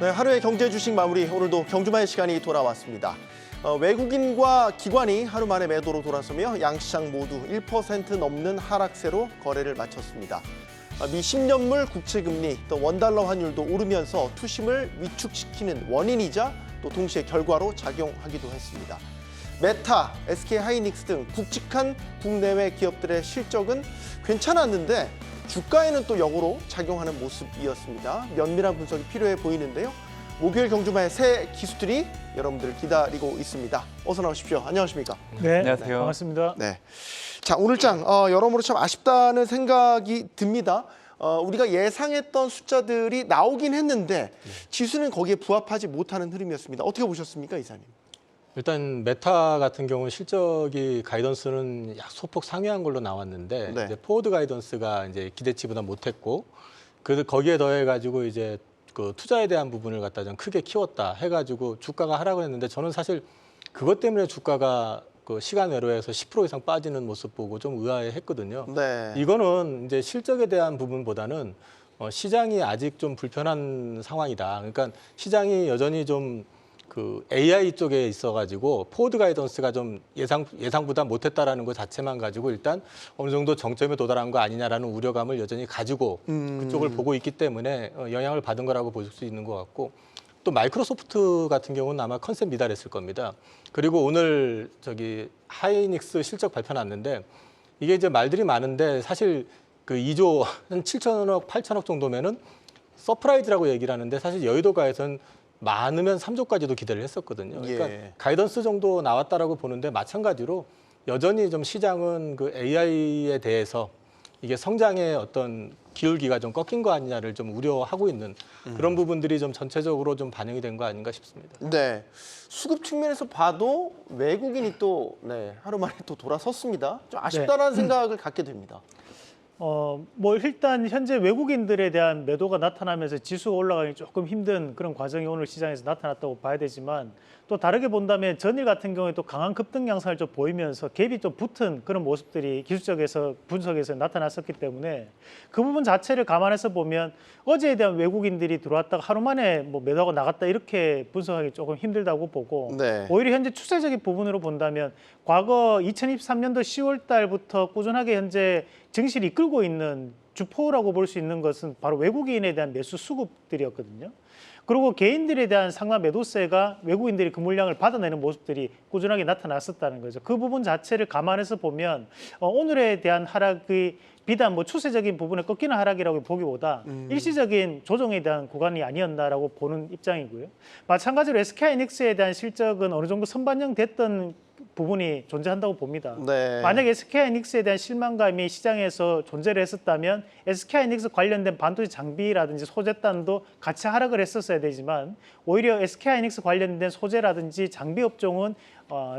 네, 하루의 경제 주식 마무리 오늘도 경주마의 시간이 돌아왔습니다. 외국인과 기관이 하루 만에 매도로 돌아서며 양시장 모두 1% 넘는 하락세로 거래를 마쳤습니다. 미 10년물 국채금리 또 원달러 환율도 오르면서 투심을 위축시키는 원인이자 또 동시에 결과로 작용하기도 했습니다. 메타, SK하이닉스 등 굵직한 국내외 기업들의 실적은 괜찮았는데 주가에는 또 역으로 작용하는 모습이었습니다. 면밀한 분석이 필요해 보이는데요. 목요일 경주마의 새 기수들이 여러분들을 기다리고 있습니다. 어서 나오십시오. 안녕하십니까? 네, 안녕하세요. 반갑습니다. 네. 자, 오늘장 여러모로 참 아쉽다는 생각이 듭니다. 우리가 예상했던 숫자들이 나오긴 했는데 지수는 거기에 부합하지 못하는 흐름이었습니다. 어떻게 보셨습니까, 이사님? 일단 메타 같은 경우는 실적이 가이던스는 소폭 상회한 걸로 나왔는데 네. 이제 포워드 가이던스가 이제 기대치보다 못했고 거기에 더해 가지고 이제 그 투자에 대한 부분을 갖다 좀 크게 키웠다 해가지고 주가가 하락을 했는데 저는 사실 그것 때문에 주가가 그 시간 외로에서 10% 이상 빠지는 모습 보고 좀 의아해했거든요. 네. 이거는 이제 실적에 대한 부분보다는 시장이 아직 좀 불편한 상황이다. 그러니까 시장이 여전히 좀 그 AI 쪽에 있어가지고 포워드 가이던스가 좀 예상보다 못했다라는 것 자체만 가지고 일단 어느 정도 정점에 도달한 거 아니냐라는 우려감을 여전히 가지고 그쪽을 보고 있기 때문에 영향을 받은 거라고 볼 수 있는 것 같고 또 마이크로소프트 같은 경우는 아마 컨셉 미달했을 겁니다. 그리고 오늘 하이닉스 실적 발표 났는데 이게 이제 말들이 많은데 사실 그 2조 한 7천억, 8천억 정도면은 서프라이즈라고 얘기를 하는데 사실 여의도가에서는 많으면 3조까지도 기대를 했었거든요. 그러니까 예. 가이던스 정도 나왔다라고 보는데 마찬가지로 여전히 좀 시장은 그 AI에 대해서 이게 성장의 어떤 기울기가 좀 꺾인 거 아니냐를 좀 우려하고 있는 그런 부분들이 좀 전체적으로 좀 반영이 된 거 아닌가 싶습니다. 네. 수급 측면에서 봐도 외국인이 또 하루 만에 또 돌아섰습니다. 좀 아쉽다는 생각을 갖게 됩니다. 뭐 일단 현재 외국인들에 대한 매도가 나타나면서 지수가 올라가기 조금 힘든 그런 과정이 오늘 시장에서 나타났다고 봐야 되지만 또 다르게 본다면 전일 같은 경우에 또 강한 급등 양상을 좀 보이면서 갭이 좀 붙은 그런 모습들이 기술적에서 분석에서 나타났었기 때문에 그 부분 자체를 감안해서 보면 어제에 대한 외국인들이 들어왔다가 하루 만에 뭐 매도가 나갔다 이렇게 분석하기 조금 힘들다고 보고 네. 오히려 현재 추세적인 부분으로 본다면 과거 2023년도 10월 달부터 꾸준하게 현재 증시를 이끌고 있는 주포라고 볼 수 있는 것은 바로 외국인에 대한 매수 수급들이었거든요. 그리고 개인들에 대한 상당 매도세가 외국인들이 그 물량을 받아내는 모습들이 꾸준하게 나타났었다는 거죠. 그 부분 자체를 감안해서 보면 오늘에 대한 하락이 비단 뭐 추세적인 부분에 꺾이는 하락이라고 보기보다 일시적인 조정에 대한 구간이 아니었나라고 보는 입장이고요. 마찬가지로 SK하이닉스에 대한 실적은 어느 정도 선반영됐던 부분이 존재한다고 봅니다. 네. 만약에 SK하이닉스에 대한 실망감이 시장에서 존재를 했었다면 SK하이닉스 관련된 반도체 장비라든지 소재단도 같이 하락을 했었어야 되지만 오히려 SK하이닉스 관련된 소재라든지 장비 업종은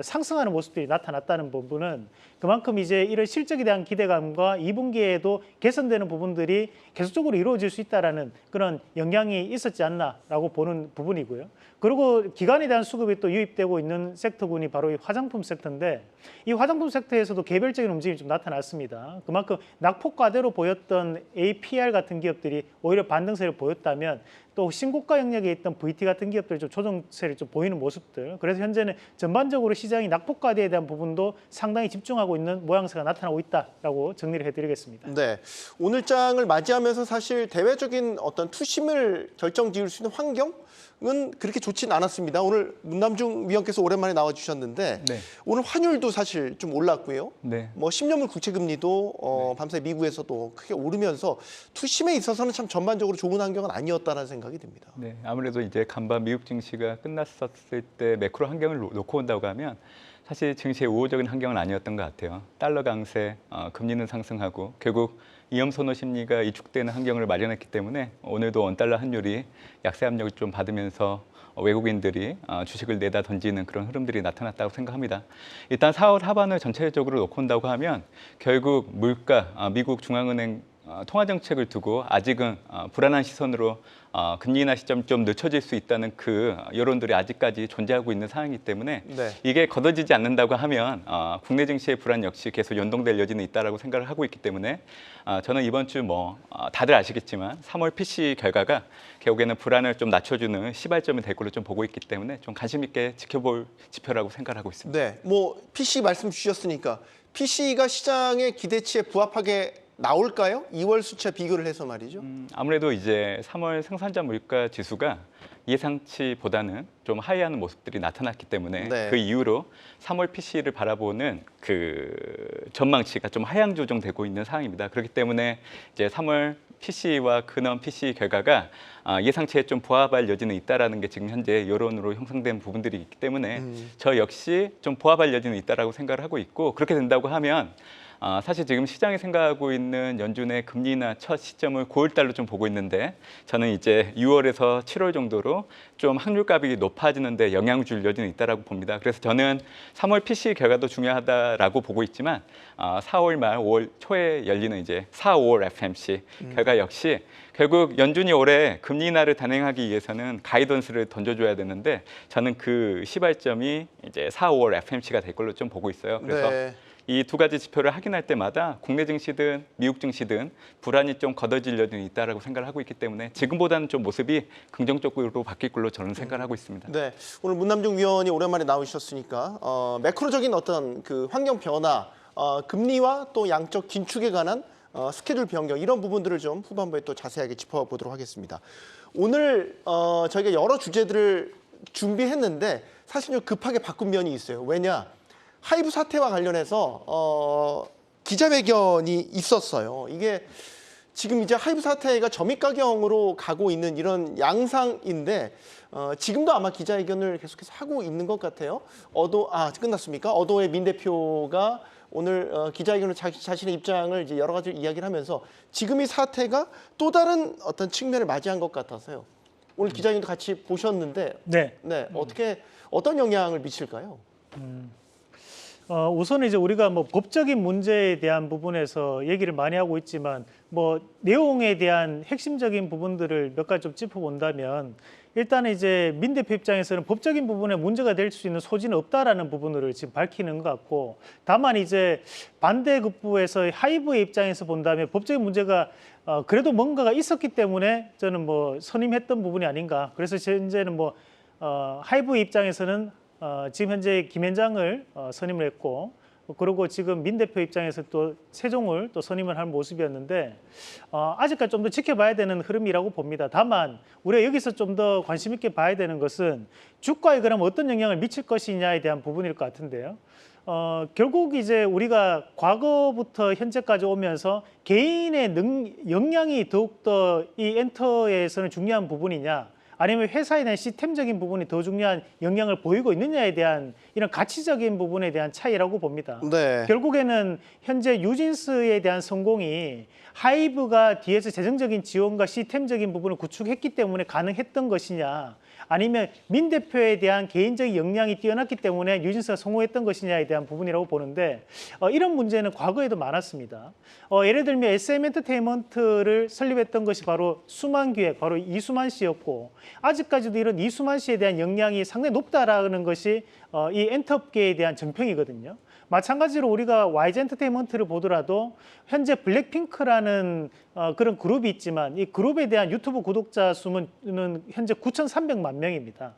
상승하는 모습들이 나타났다는 부분은 그만큼 이제 이런 실적에 대한 기대감과 2분기에도 개선되는 부분들이 계속적으로 이루어질 수 있다라는 그런 영향이 있었지 않나라고 보는 부분이고요. 그리고 기관에 대한 수급이 또 유입되고 있는 섹터군이 바로 이 화장품 섹터인데 이 화장품 섹터에서도 개별적인 움직임이 좀 나타났습니다. 그만큼 낙폭과대로 보였던 APR 같은 기업들이 오히려 반등세를 보였다면 또 신고가 영역에 있던 VT 같은 기업들이 좀 조정세를 좀 보이는 모습들. 그래서 현재는 전반적으로 시장이 낙폭과대에 대한 부분도 상당히 집중하고 있는 모양새가 나타나고 있다라고 정리를 해드리겠습니다. 네. 오늘장을 맞이하면서 사실 대외적인 어떤 투심을 결정지을 수 있는 환경은 그렇게 좋진 않았습니다. 오늘 문남중 위원께서 오랜만에 나와주셨는데 네. 오늘 환율도 사실 좀 올랐고요. 네. 뭐 10년물 국채금리도 밤새 미국에서도 크게 오르면서 투심에 있어서는 참 전반적으로 좋은 환경은 아니었다는 생각이 듭니다. 네, 아무래도 이제 간밤 미국 증시가 끝났었을 때 매크로 환경을 놓고 온다고 하면 사실 증시의 우호적인 환경은 아니었던 것 같아요. 달러 강세, 금리는 상승하고 결국 위험 선호 심리가 위축되는 환경을 마련했기 때문에 오늘도 원달러 환율이 약세 압력을 좀 받으면서 외국인들이 주식을 내다 던지는 그런 흐름들이 나타났다고 생각합니다. 일단 4월 하반을 전체적으로 놓고 온다고 하면 결국 물가, 미국 중앙은행 통화 정책을 두고 아직은 불안한 시선으로 금리 인하 시점 좀 늦춰질 수 있다는 그 여론들이 아직까지 존재하고 있는 상황이기 때문에 네. 이게 걷어지지 않는다고 하면 국내 증시의 불안 역시 계속 연동될 여지는 있다라고 생각을 하고 있기 때문에 저는 이번 주 다들 아시겠지만 3월 PCE 결과가 결국에는 불안을 좀 낮춰주는 시발점이 될 걸로 좀 보고 있기 때문에 좀 관심 있게 지켜볼 지표라고 생각하고 있습니다. 네, 뭐 PC 말씀 주셨으니까 PC가 시장의 기대치에 부합하게 나올까요? 2월 수치와 비교를 해서 말이죠. 아무래도 이제 3월 생산자 물가 지수가 예상치보다는 좀 하회하는 모습들이 나타났기 때문에 네. 그 이후로 3월 PC를 바라보는 그 전망치가 좀 하향 조정되고 있는 상황입니다. 그렇기 때문에 이제 3월 PC와 근원 PC 결과가 예상치에 좀 부합할 여지는 있다라는 게 지금 현재 여론으로 형성된 부분들이 있기 때문에 저 역시 좀 부합할 여지는 있다라고 생각을 하고 있고 그렇게 된다고 하면 사실 지금 시장이 생각하고 있는 연준의 금리 인하 첫 시점을 9월 달로 좀 보고 있는데 저는 이제 6월에서 7월 정도로 좀 확률값이 높아지는 데 영향을 줄 여지는 있다라고 봅니다. 그래서 저는 3월 PC 결과도 중요하다라고 보고 있지만 4월 말 5월 초에 열리는 이제 4, 5월 FMC 결과 역시 결국 연준이 올해 금리 인하를 단행하기 위해서는 가이던스를 던져줘야 되는데 저는 그 시발점이 이제 4, 5월 FMC가 될 걸로 좀 보고 있어요. 그래서 네. 이 두 가지 지표를 확인할 때마다 국내 증시든 미국 증시든 불안이 좀 걷어질 여지는 있다라고 생각을 하고 있기 때문에 지금보다는 좀 모습이 긍정적으로 바뀔 걸로 저는 생각을 하고 있습니다. 네, 오늘 문남중 위원이 오랜만에 나오셨으니까 매크로적인 어떤 그 환경 변화, 금리와 또 양적 긴축에 관한 스케줄 변경 이런 부분들을 좀 후반부에 또 자세하게 짚어보도록 하겠습니다. 오늘 저희가 여러 주제들을 준비했는데 사실 좀 급하게 바꾼 면이 있어요. 왜냐? 하이브 사태와 관련해서 기자회견이 있었어요. 이게 지금 이제 하이브 사태가 점입가경으로 가고 있는 이런 양상인데 지금도 아마 기자회견을 계속해서 하고 있는 것 같아요. 끝났습니까? 어도의 민 대표가 오늘 기자회견을 자신의 입장을 이제 여러 가지 이야기를 하면서 지금 이 사태가 또 다른 어떤 측면을 맞이한 것 같아서요. 오늘 기자회견도 같이 보셨는데 네. 어떤 영향을 미칠까요? 우선 이제 우리가 뭐 법적인 문제에 대한 부분에서 얘기를 많이 하고 있지만 뭐 내용에 대한 핵심적인 부분들을 몇 가지 좀 짚어본다면 일단은 이제 민 대표 입장에서는 법적인 부분에 문제가 될 수 있는 소지는 없다라는 부분을 지금 밝히는 것 같고 다만 이제 반대급부에서 하이브의 입장에서 본다면 법적인 문제가 그래도 뭔가가 있었기 때문에 저는 뭐 선임했던 부분이 아닌가. 그래서 현재는 뭐 하이브의 입장에서는 지금 현재 김현장을 선임을 했고 그리고 지금 민 대표 입장에서 또 세종을 또 선임을 한 모습이었는데 아직까지 좀 더 지켜봐야 되는 흐름이라고 봅니다. 다만 우리가 여기서 좀 더 관심 있게 봐야 되는 것은 주가에 그럼 어떤 영향을 미칠 것이냐에 대한 부분일 것 같은데요. 결국 이제 우리가 과거부터 현재까지 오면서 개인의 역량이 더욱더 이 엔터에서는 중요한 부분이냐 아니면 회사에 대한 시스템적인 부분이 더 중요한 영향을 보이고 있느냐에 대한 이런 가치적인 부분에 대한 차이라고 봅니다. 네. 결국에는 현재 뉴진스에 대한 성공이 하이브가 뒤에서 재정적인 지원과 시스템적인 부분을 구축했기 때문에 가능했던 것이냐 아니면 민 대표에 대한 개인적인 역량이 뛰어났기 때문에 뉴진스가 성공했던 것이냐에 대한 부분이라고 보는데 이런 문제는 과거에도 많았습니다. 예를 들면 SM 엔터테인먼트를 설립했던 것이 바로 수만기획, 바로 이수만 씨였고 아직까지도 이런 이수만 씨에 대한 역량이 상당히 높다라는 것이 이 엔터업계에 대한 정평이거든요. 마찬가지로 우리가 YG 엔터테인먼트를 보더라도 현재 블랙핑크라는 그런 그룹이 있지만 이 그룹에 대한 유튜브 구독자 수는 현재 9,300만 명입니다.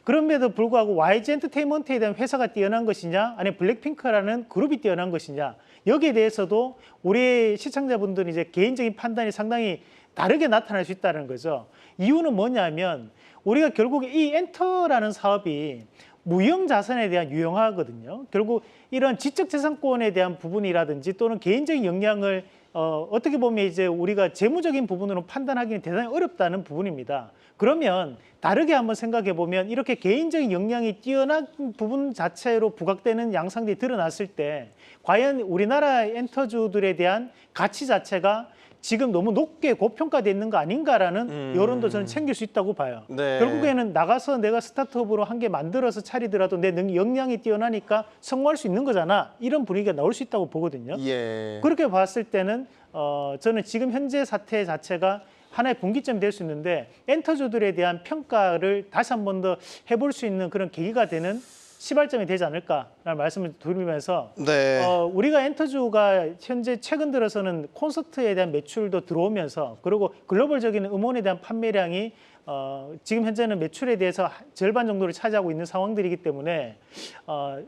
그럼에도 불구하고 YG 엔터테인먼트에 대한 회사가 뛰어난 것이냐 아니면 블랙핑크라는 그룹이 뛰어난 것이냐 여기에 대해서도 우리 시청자분들은 이제 개인적인 판단이 상당히 다르게 나타날 수 있다는 거죠. 이유는 뭐냐면 우리가 결국 이 엔터라는 사업이 무형 자산에 대한 유형화거든요. 결국 이런 지적재산권에 대한 부분이라든지 또는 개인적인 역량을 어떻게 보면 이제 우리가 재무적인 부분으로 판단하기는 대단히 어렵다는 부분입니다. 그러면 다르게 한번 생각해 보면 이렇게 개인적인 역량이 뛰어난 부분 자체로 부각되는 양상들이 드러났을 때 과연 우리나라 엔터주들에 대한 가치 자체가 지금 너무 높게 고평가되어 있는 거 아닌가라는 여론도 저는 챙길 수 있다고 봐요. 네. 결국에는 나가서 내가 스타트업으로 한 개 만들어서 차리더라도 내 역량이 뛰어나니까 성공할 수 있는 거잖아. 이런 분위기가 나올 수 있다고 보거든요. 예. 그렇게 봤을 때는 저는 지금 현재 사태 자체가 하나의 분기점이 될 수 있는데 엔터주들에 대한 평가를 다시 한 번 더 해볼 수 있는 그런 계기가 되는 시발점이 되지 않을까라는 말씀을 드리면서 네. 우리가 엔터주가 현재 최근 들어서는 콘서트에 대한 매출도 들어오면서 그리고 글로벌적인 음원에 대한 판매량이 지금 현재는 매출에 대해서 절반 정도를 차지하고 있는 상황들이기 때문에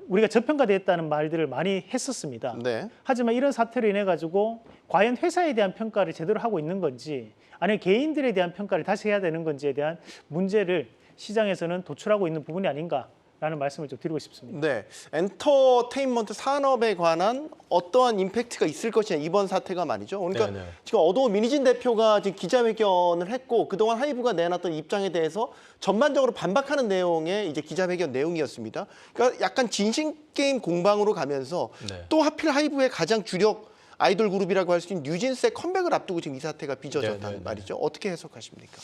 우리가 저평가됐다는 말들을 많이 했었습니다. 네. 하지만 이런 사태로 인해 가지고 과연 회사에 대한 평가를 제대로 하고 있는 건지 아니면 개인들에 대한 평가를 다시 해야 되는 건지에 대한 문제를 시장에서는 도출하고 있는 부분이 아닌가라는 말씀을 좀 드리고 싶습니다. 네, 엔터테인먼트 산업에 관한 어떠한 임팩트가 있을 것이냐 이번 사태가 말이죠. 그러니까 네네. 지금 어도우 민희진 대표가 지금 기자회견을 했고 그동안 하이브가 내놨던 입장에 대해서 전반적으로 반박하는 내용의 이제 기자회견 내용이었습니다. 그러니까 약간 진심 게임 공방으로 가면서 네. 또 하필 하이브의 가장 주력 아이돌 그룹이라고 할 수 있는 뉴진스의 컴백을 앞두고 지금 이 사태가 빚어졌다는 네네네. 말이죠. 어떻게 해석하십니까?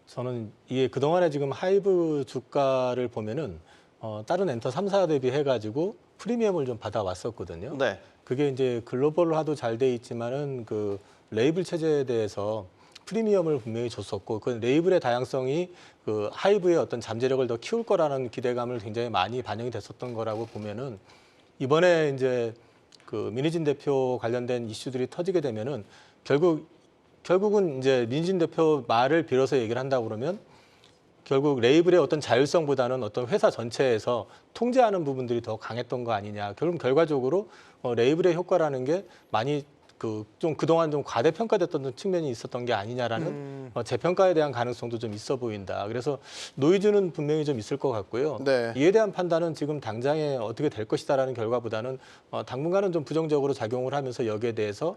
저는 이게 그동안에 지금 하이브 주가를 보면은 다른 엔터 3사 대비해가지고 프리미엄을 좀 받아왔었거든요. 네. 그게 이제 글로벌화도 잘 돼 있지만은 그 레이블 체제에 대해서 프리미엄을 분명히 줬었고 그 레이블의 다양성이 그 하이브의 어떤 잠재력을 더 키울 거라는 기대감을 굉장히 많이 반영이 됐었던 거라고 보면은 이번에 이제 그 민희진 대표 관련된 이슈들이 터지게 되면은 결국은 이제 민희진 대표 말을 빌어서 얘기를 한다고 그러면 결국 레이블의 어떤 자율성보다는 어떤 회사 전체에서 통제하는 부분들이 더 강했던 거 아니냐. 결과적으로 레이블의 효과라는 게 많이 좀 그동안 좀 과대평가됐던 측면이 있었던 게 아니냐라는 재평가에 대한 가능성도 좀 있어 보인다. 그래서 노이즈는 분명히 좀 있을 것 같고요. 네. 이에 대한 판단은 지금 당장에 어떻게 될 것이다라는 결과보다는 당분간은 좀 부정적으로 작용을 하면서 여기에 대해서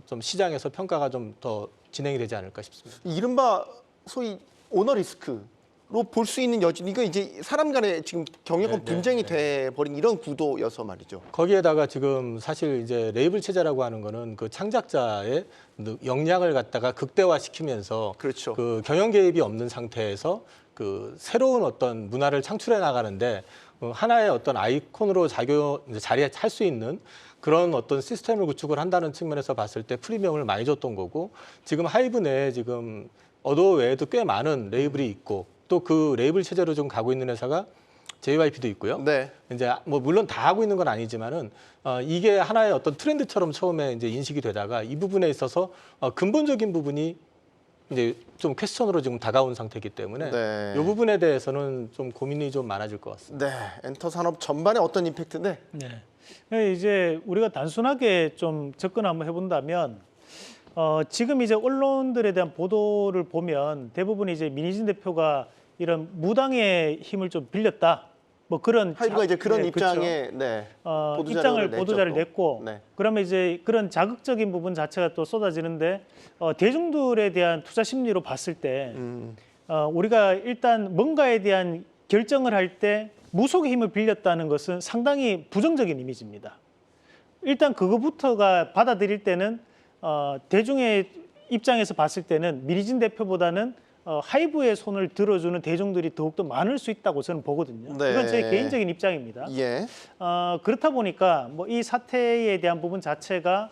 좀 시장에서 평가가 좀 더 진행이 되지 않을까 싶습니다. 이른바 소위 오너 리스크로 볼 수 있는 여지, 이거 이제 사람 간의 지금 경영권 분쟁이 돼버린 이런 구도여서 말이죠. 거기에다가 지금 사실 이제 레이블 체제라고 하는 거는 그 창작자의 역량을 갖다가 극대화시키면서 그렇죠. 그 경영 개입이 없는 상태에서 그 새로운 어떤 문화를 창출해 나가는데 하나의 어떤 아이콘으로 자리할 수 있는 그런 어떤 시스템을 구축을 한다는 측면에서 봤을 때 프리미엄을 많이 줬던 거고 지금 하이브 내에 지금 어도우 외에도 꽤 많은 레이블이 있고 또 그 레이블 체제로 좀 가고 있는 회사가 JYP도 있고요. 네. 이제 뭐 물론 다 하고 있는 건 아니지만은 이게 하나의 어떤 트렌드처럼 처음에 이제 인식이 되다가 이 부분에 있어서 근본적인 부분이 이제 좀 퀘스천으로 지금 다가온 상태이기 때문에 네. 이 부분에 대해서는 좀 고민이 좀 많아질 것 같습니다. 네, 엔터 산업 전반에 어떤 임팩트인데? 네, 이제 우리가 단순하게 좀 접근 한번 해본다면 지금 이제 언론들에 대한 보도를 보면 대부분 이제 민희진 대표가 이런 무당의 힘을 좀 빌렸다. 뭐 그런 하이브가 이제 그런 네, 입장에 그렇죠. 네, 입장을 보도자를 냈죠, 또. 냈고 네. 그러면 이제 그런 자극적인 부분 자체가 또 쏟아지는데 대중들에 대한 투자 심리로 봤을 때 우리가 일단 뭔가에 대한 결정을 할 때 무속의 힘을 빌렸다는 것은 상당히 부정적인 이미지입니다. 일단 그거부터가 받아들일 때는 대중의 입장에서 봤을 때는 민희진 대표보다는 하이브의 손을 들어주는 대중들이 더욱더 많을 수 있다고 저는 보거든요. 네. 이건 제 개인적인 입장입니다. 예. 그렇다 보니까 뭐 이 사태에 대한 부분 자체가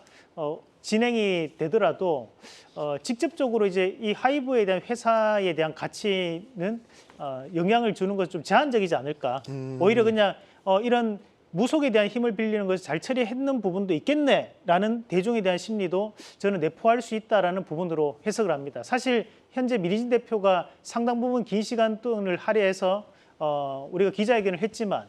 진행이 되더라도 직접적으로 이제 이 하이브에 대한 회사에 대한 가치는 영향을 주는 것은 좀 제한적이지 않을까. 오히려 그냥 이런 무속에 대한 힘을 빌리는 것을 잘 처리했는 부분도 있겠네라는 대중에 대한 심리도 저는 내포할 수 있다라는 부분으로 해석을 합니다. 사실 현재 민희진 대표가 상당 부분 긴 시간 동안을 할애해서 우리가 기자회견을 했지만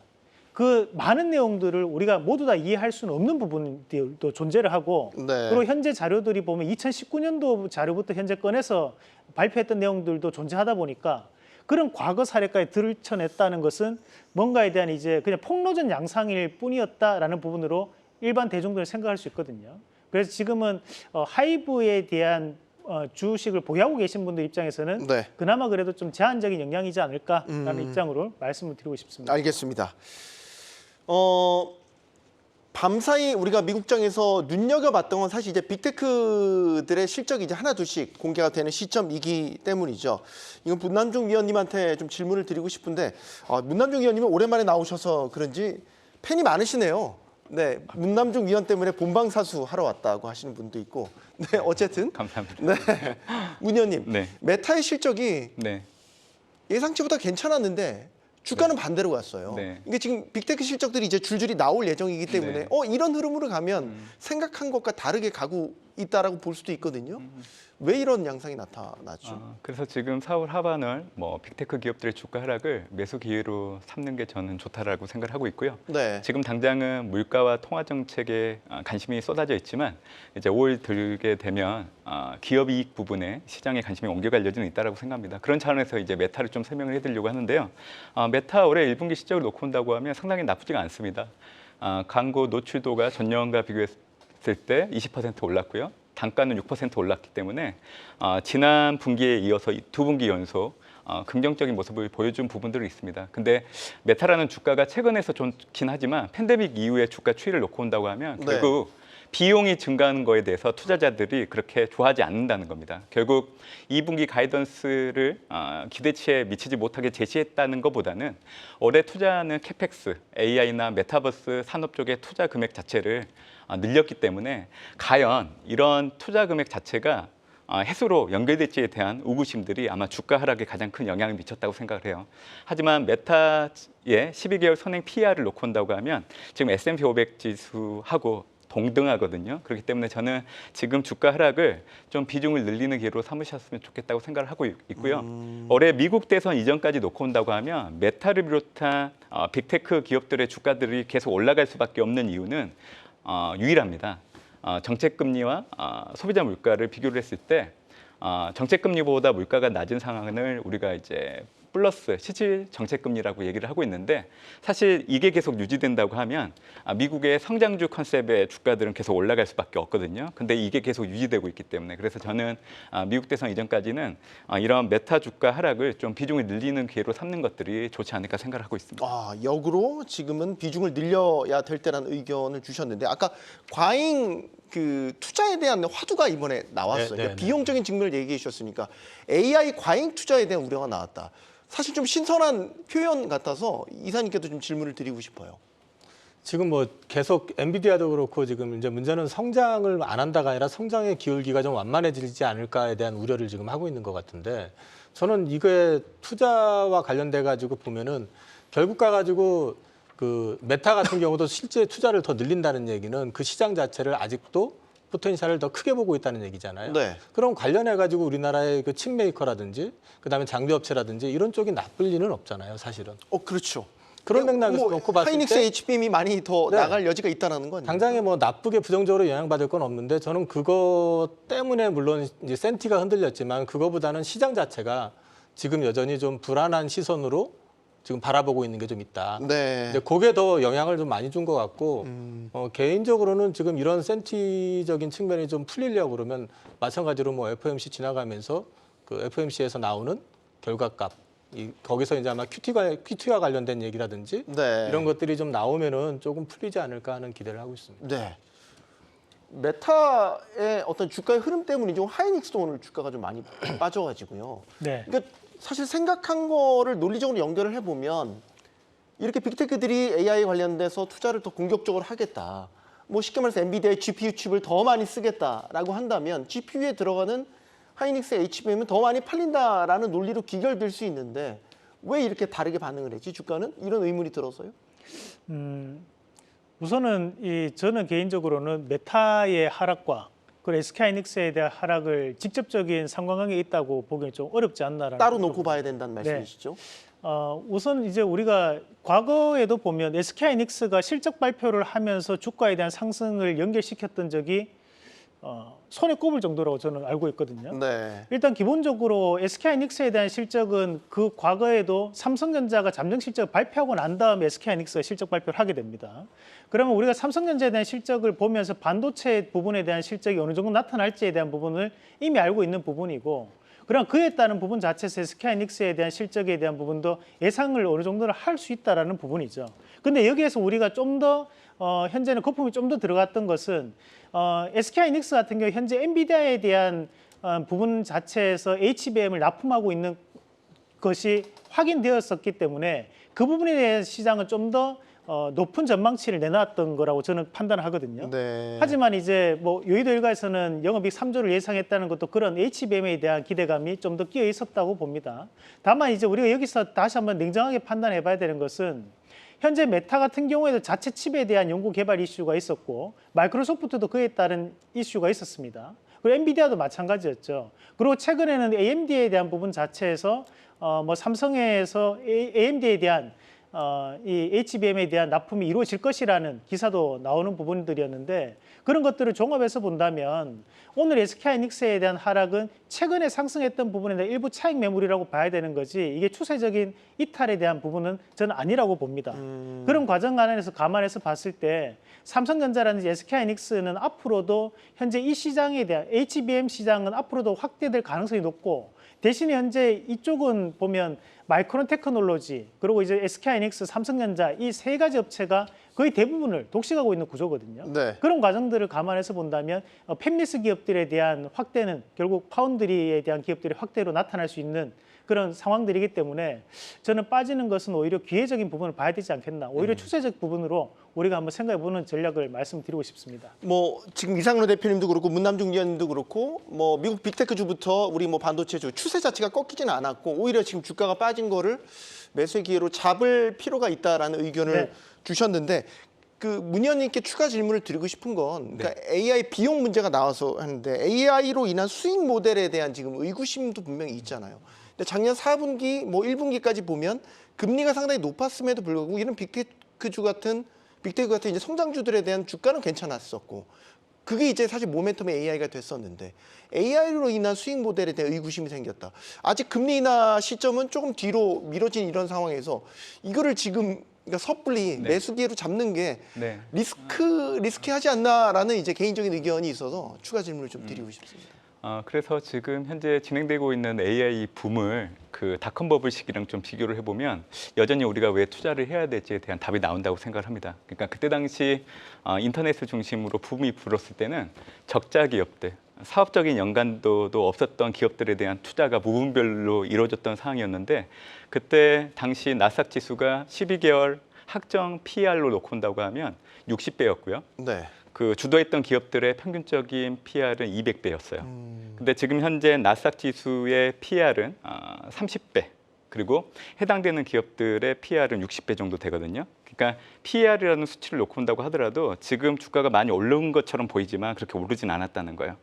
그 많은 내용들을 우리가 모두 다 이해할 수는 없는 부분들도 존재를 하고 네. 그리고 현재 자료들이 보면 2019년도 자료부터 현재 꺼내서 발표했던 내용들도 존재하다 보니까 그런 과거 사례까지 들춰냈다는 것은 뭔가에 대한 이제 그냥 폭로전 양상일 뿐이었다라는 부분으로 일반 대중들은 생각할 수 있거든요. 그래서 지금은 하이브에 대한 주식을 보유하고 계신 분들 입장에서는 네. 그나마 그래도 좀 제한적인 영향이지 않을까라는 입장으로 말씀을 드리고 싶습니다. 알겠습니다. 밤사이 우리가 미국장에서 눈여겨봤던 건 사실 이제 빅테크들의 실적이 이제 하나둘씩 공개가 되는 시점이기 때문이죠. 이건 문남중 위원님한테 좀 질문을 드리고 싶은데 문남중 위원님은 오랜만에 나오셔서 그런지 팬이 많으시네요. 네, 문남중 위원 때문에 본방사수 하러 왔다고 하시는 분도 있고. 네, 어쨌든 감사합니다. 네, 문 의원님, 네. 메타의 실적이 네. 예상치보다 괜찮았는데 주가는 반대로 갔어요. 네. 이게 지금 빅테크 실적들이 이제 줄줄이 나올 예정이기 때문에 네. 이런 흐름으로 가면 생각한 것과 다르게 가고 있다라고 볼 수도 있거든요. 왜 이런 양상이 나타났죠? 그래서 지금 4월 하반을 빅테크 기업들의 주가 하락을 매수 기회로 삼는 게 저는 좋다라고 생각을 하고 있고요. 네. 지금 당장은 물가와 통화 정책에 관심이 쏟아져 있지만 이제 5월 들게 되면 기업 이익 부분에 시장의 관심이 옮겨갈 여지는 있다라고 생각합니다. 그런 차원에서 이제 메타를 좀 설명을 해드리려고 하는데요. 메타 올해 1분기 실적을 놓고 온다고 하면 상당히 나쁘지가 않습니다. 광고 노출도가 전년과 비교했을 때 20% 올랐고요. 단가는 6% 올랐기 때문에 지난 분기에 이어서 두 분기 연속 긍정적인 모습을 보여준 부분들이 있습니다. 근데 메타라는 주가가 최근에서 좋긴 하지만 팬데믹 이후에 주가 추이를 놓고 온다고 하면 네. 결국 비용이 증가하는 거에 대해서 투자자들이 그렇게 좋아하지 않는다는 겁니다. 결국 2분기 가이던스를 기대치에 미치지 못하게 제시했다는 것보다는 올해 투자하는 캐펙스, AI나 메타버스 산업 쪽의 투자 금액 자체를 늘렸기 때문에 과연 이런 투자 금액 자체가 해수로 연결될지에 대한 의구심들이 아마 주가 하락에 가장 큰 영향을 미쳤다고 생각을 해요. 하지만 메타의 12개월 선행 PER을 놓고 온다고 하면 지금 S&P 500 지수하고 동등하거든요. 그렇기 때문에 저는 지금 주가 하락을 좀 비중을 늘리는 기회로 삼으셨으면 좋겠다고 생각을 하고 있고요. 올해 미국 대선 이전까지 놓고 온다고 하면 메타를 비롯한 빅테크 기업들의 주가들이 계속 올라갈 수밖에 없는 이유는 유일합니다. 정책금리와 소비자 물가를 비교를 했을 때 정책금리보다 물가가 낮은 상황을 우리가 이제 플러스 실질 정책금리라고 얘기를 하고 있는데 사실 이게 계속 유지된다고 하면 미국의 성장주 컨셉의 주가들은 계속 올라갈 수밖에 없거든요. 근데 이게 계속 유지되고 있기 때문에 그래서 저는 미국 대선 이전까지는 이런 메타 주가 하락을 좀 비중을 늘리는 기회로 삼는 것들이 좋지 않을까 생각을 하고 있습니다. 역으로 지금은 비중을 늘려야 될 때라는 의견을 주셨는데 아까 과잉 투자에 대한 화두가 이번에 나왔어요. 그러니까 비용적인 측면을 얘기해 주셨으니까 AI 과잉 투자에 대한 우려가 나왔다. 사실 좀 신선한 표현 같아서 이사님께도 좀 질문을 드리고 싶어요. 지금 뭐 계속 엔비디아도 그렇고 지금 이제 문제는 성장을 안 한다가 아니라 성장의 기울기가 좀 완만해지지 않을까에 대한 우려를 지금 하고 있는 것 같은데 저는 이게 투자와 관련돼 가지고 보면은 결국 가가지고 그 메타 같은 경우도 실제 투자를 더 늘린다는 얘기는 그 시장 자체를 아직도 포텐셜을 더 크게 보고 있다는 얘기잖아요. 네. 그럼 관련해 가지고 우리나라의 그 칩메이커라든지 그다음에 장비업체라든지 이런 쪽이 나쁠 리는 없잖아요, 사실은. 그렇죠. 그런 맥락에서 놓고 봤을 하이닉스 때 HBM이 많이 더 네. 나갈 여지가 있다는 건 당장에 뭐 나쁘게 부정적으로 영향받을 건 없는데 저는 그거 때문에 물론 이제 센티가 흔들렸지만 그거보다는 시장 자체가 지금 여전히 좀 불안한 시선으로 지금 바라보고 있는 게 좀 있다. 네. 이제 그게 더 영향을 좀 많이 준 것 같고 개인적으로는 지금 이런 센티적인 측면이 좀 풀리려고 그러면 마찬가지로 뭐 FOMC 지나가면서 그 FOMC에서 나오는 결과값 거기서 이제 아마 QT와 관련된 얘기라든지 네. 이런 것들이 좀 나오면은 조금 풀리지 않을까 하는 기대를 하고 있습니다. 네. 메타의 어떤 주가의 흐름 때문이죠. 하이닉스도 오늘 주가가 좀 많이 빠져가지고요. 네. 그러니까 사실 생각한 거를 논리적으로 연결을 해보면 이렇게 빅테크들이 AI 관련돼서 투자를 더 공격적으로 하겠다. 뭐 쉽게 말해서 엔비디아의 GPU 칩을 더 많이 쓰겠다라고 한다면 GPU에 들어가는 하이닉스 HBM은 더 많이 팔린다라는 논리로 귀결될 수 있는데 왜 이렇게 다르게 반응을 했지 주가는? 이런 의문이 들어서요. 우선은 저는 개인적으로는 메타의 하락과 그리고 SK하이닉스에 대한 하락을 직접적인 상관관계가 있다고 보기는 좀 어렵지 않나라는 따로 놓고 봐야 된다는 말씀이시죠? 우선 이제 우리가 과거에도 보면 SK하이닉스가 실적 발표를 하면서 주가에 대한 상승을 연결시켰던 적이 손에 꼽을 정도라고 저는 알고 있거든요. 네. 일단 기본적으로 SK하이닉스에 대한 실적은 그 과거에도 삼성전자가 잠정 실적을 발표하고 난 다음에 SK하이닉스가 실적 발표를 하게 됩니다. 그러면 우리가 삼성전자에 대한 실적을 보면서 반도체 부분에 대한 실적이 어느 정도 나타날지에 대한 부분을 이미 알고 있는 부분이고 그럼 그에 따른 부분 자체에서 SK하이닉스에 대한 실적에 대한 부분도 예상을 어느 정도는 할 수 있다라는 부분이죠. 근데 여기에서 우리가 좀 더 현재는 거품이 좀 더 들어갔던 것은 SK하이닉스 같은 경우 현재 엔비디아에 대한 부분 자체에서 HBM을 납품하고 있는 것이 확인되었었기 때문에 그 부분에 대한 시장은 좀 더 높은 전망치를 내놨던 거라고 저는 판단하거든요. 네. 하지만 이제 뭐 여의도 일가에서는 영업이익 3조를 예상했다는 것도 그런 HBM에 대한 기대감이 좀 더 끼어 있었다고 봅니다. 다만 이제 우리가 여기서 다시 한번 냉정하게 판단해 봐야 되는 것은 현재 메타 같은 경우에도 자체 칩에 대한 연구 개발 이슈가 있었고 마이크로소프트도 그에 따른 이슈가 있었습니다. 그리고 엔비디아도 마찬가지였죠. 그리고 최근에는 AMD에 대한 부분 자체에서 뭐 삼성에서 AMD에 대한 이 HBM에 대한 납품이 이루어질 것이라는 기사도 나오는 부분들이었는데 그런 것들을 종합해서 본다면 오늘 SK하이닉스에 대한 하락은 최근에 상승했던 부분에 대한 일부 차익 매물이라고 봐야 되는 거지 이게 추세적인 이탈에 대한 부분은 저는 아니라고 봅니다. 그런 과정 안에서 감안해서 봤을 때 삼성전자라든지 SK하이닉스는 앞으로도 현재 이 시장에 대한 HBM 시장은 앞으로도 확대될 가능성이 높고 대신에 현재 이쪽은 보면 마이크론 테크놀로지 그리고 이제 SK하이닉스, 삼성전자 이 세 가지 업체가 거의 대부분을 독식하고 있는 구조거든요. 네. 그런 과정들을 감안해서 본다면 팹리스 기업들에 대한 확대는 결국 파운드리에 대한 기업들의 확대로 나타날 수 있는 그런 상황들이기 때문에 저는 빠지는 것은 오히려 기회적인 부분을 봐야 되지 않겠나. 오히려 추세적 부분으로 우리가 한번 생각해보는 전략을 말씀드리고 싶습니다. 뭐 지금 이상로 대표님도 그렇고 문남중 위원님도 그렇고 뭐 미국 빅테크주부터 우리 뭐 반도체주 추세 자체가 꺾이지는 않았고 오히려 지금 주가가 빠진 거를 매수의 기회로 잡을 필요가 있다라는 의견을 네. 주셨는데 그 문 의원님께 추가 질문을 드리고 싶은 건 그러니까 AI 비용 문제가 나와서 하는데 AI로 인한 수익 모델에 대한 지금 의구심도 분명히 있잖아요. 근데 작년 4분기 뭐 1분기까지 보면 금리가 상당히 높았음에도 불구하고 이런 빅테크 같은 이제 성장주들에 대한 주가는 괜찮았었고 그게 이제 사실 모멘텀의 AI가 됐었는데 AI로 인한 수익 모델에 대한 의구심이 생겼다. 아직 금리 인하 시점은 조금 뒤로 미뤄진 이런 상황에서 이거를 지금 그러니까 섣불리 매수 기회로 잡는 게 네. 리스키하지 않나라는 이제 개인적인 의견이 있어서 추가 질문을 좀 드리고 싶습니다. 그래서 지금 현재 진행되고 있는 AI 붐을 그 닷컴 버블 시기랑 좀 비교를 해보면 여전히 우리가 왜 투자를 해야 될지에 대한 답이 나온다고 생각을 합니다. 그러니까 그때 당시 인터넷을 중심으로 붐이 불었을 때는 적자 기업들, 사업적인 연관도도 없었던 기업들에 대한 투자가 부분별로 이루어졌던 상황이었는데 그때 당시 나스닥 지수가 12개월 확정 PR로 놓고 온다고 하면 60배였고요. 네. 그 주도했던 기업들의 평균적인 PR은 200배였어요. 근데 지금 현재 나스닥 지수의 PR은 30배. 그리고 해당되는 기업들의 PR은 60배 정도 되거든요. 그러니까 PR이라는 수치를 놓고 온다고 하더라도 지금 주가가 많이 올라온 것처럼 보이지만 그렇게 오르진 않았다는 거예요.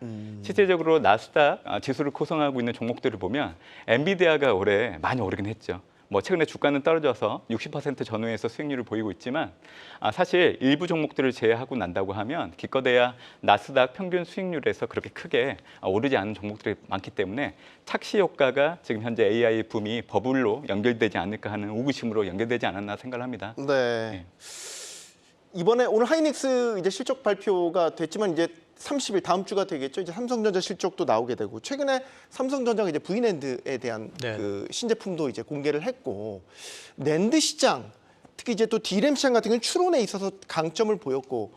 실제적으로 나스닥 지수를 구성하고 있는 종목들을 보면 엔비디아가 올해 많이 오르긴 했죠. 뭐 최근에 주가는 떨어져서 60% 전후에서 수익률을 보이고 있지만 사실 일부 종목들을 제외하고 난다고 하면 기껏해야 나스닥 평균 수익률에서 그렇게 크게 오르지 않은 종목들이 많기 때문에 착시 효과가 지금 현재 AI 붐이 버블로 연결되지 않을까 하는 의구심으로 연결되지 않았나 생각을 합니다. 네. 이번에 오늘 하이닉스 이제 실적 발표가 됐지만 이제 30일 다음 주가 되겠죠. 이제 삼성전자 실적도 나오게 되고 최근에 삼성전자가 이제 V낸드에 대한 네. 그 신제품도 이제 공개를 했고 낸드 시장 특히 이제 또 D램 시장 같은 경우는 추론에 있어서 강점을 보였고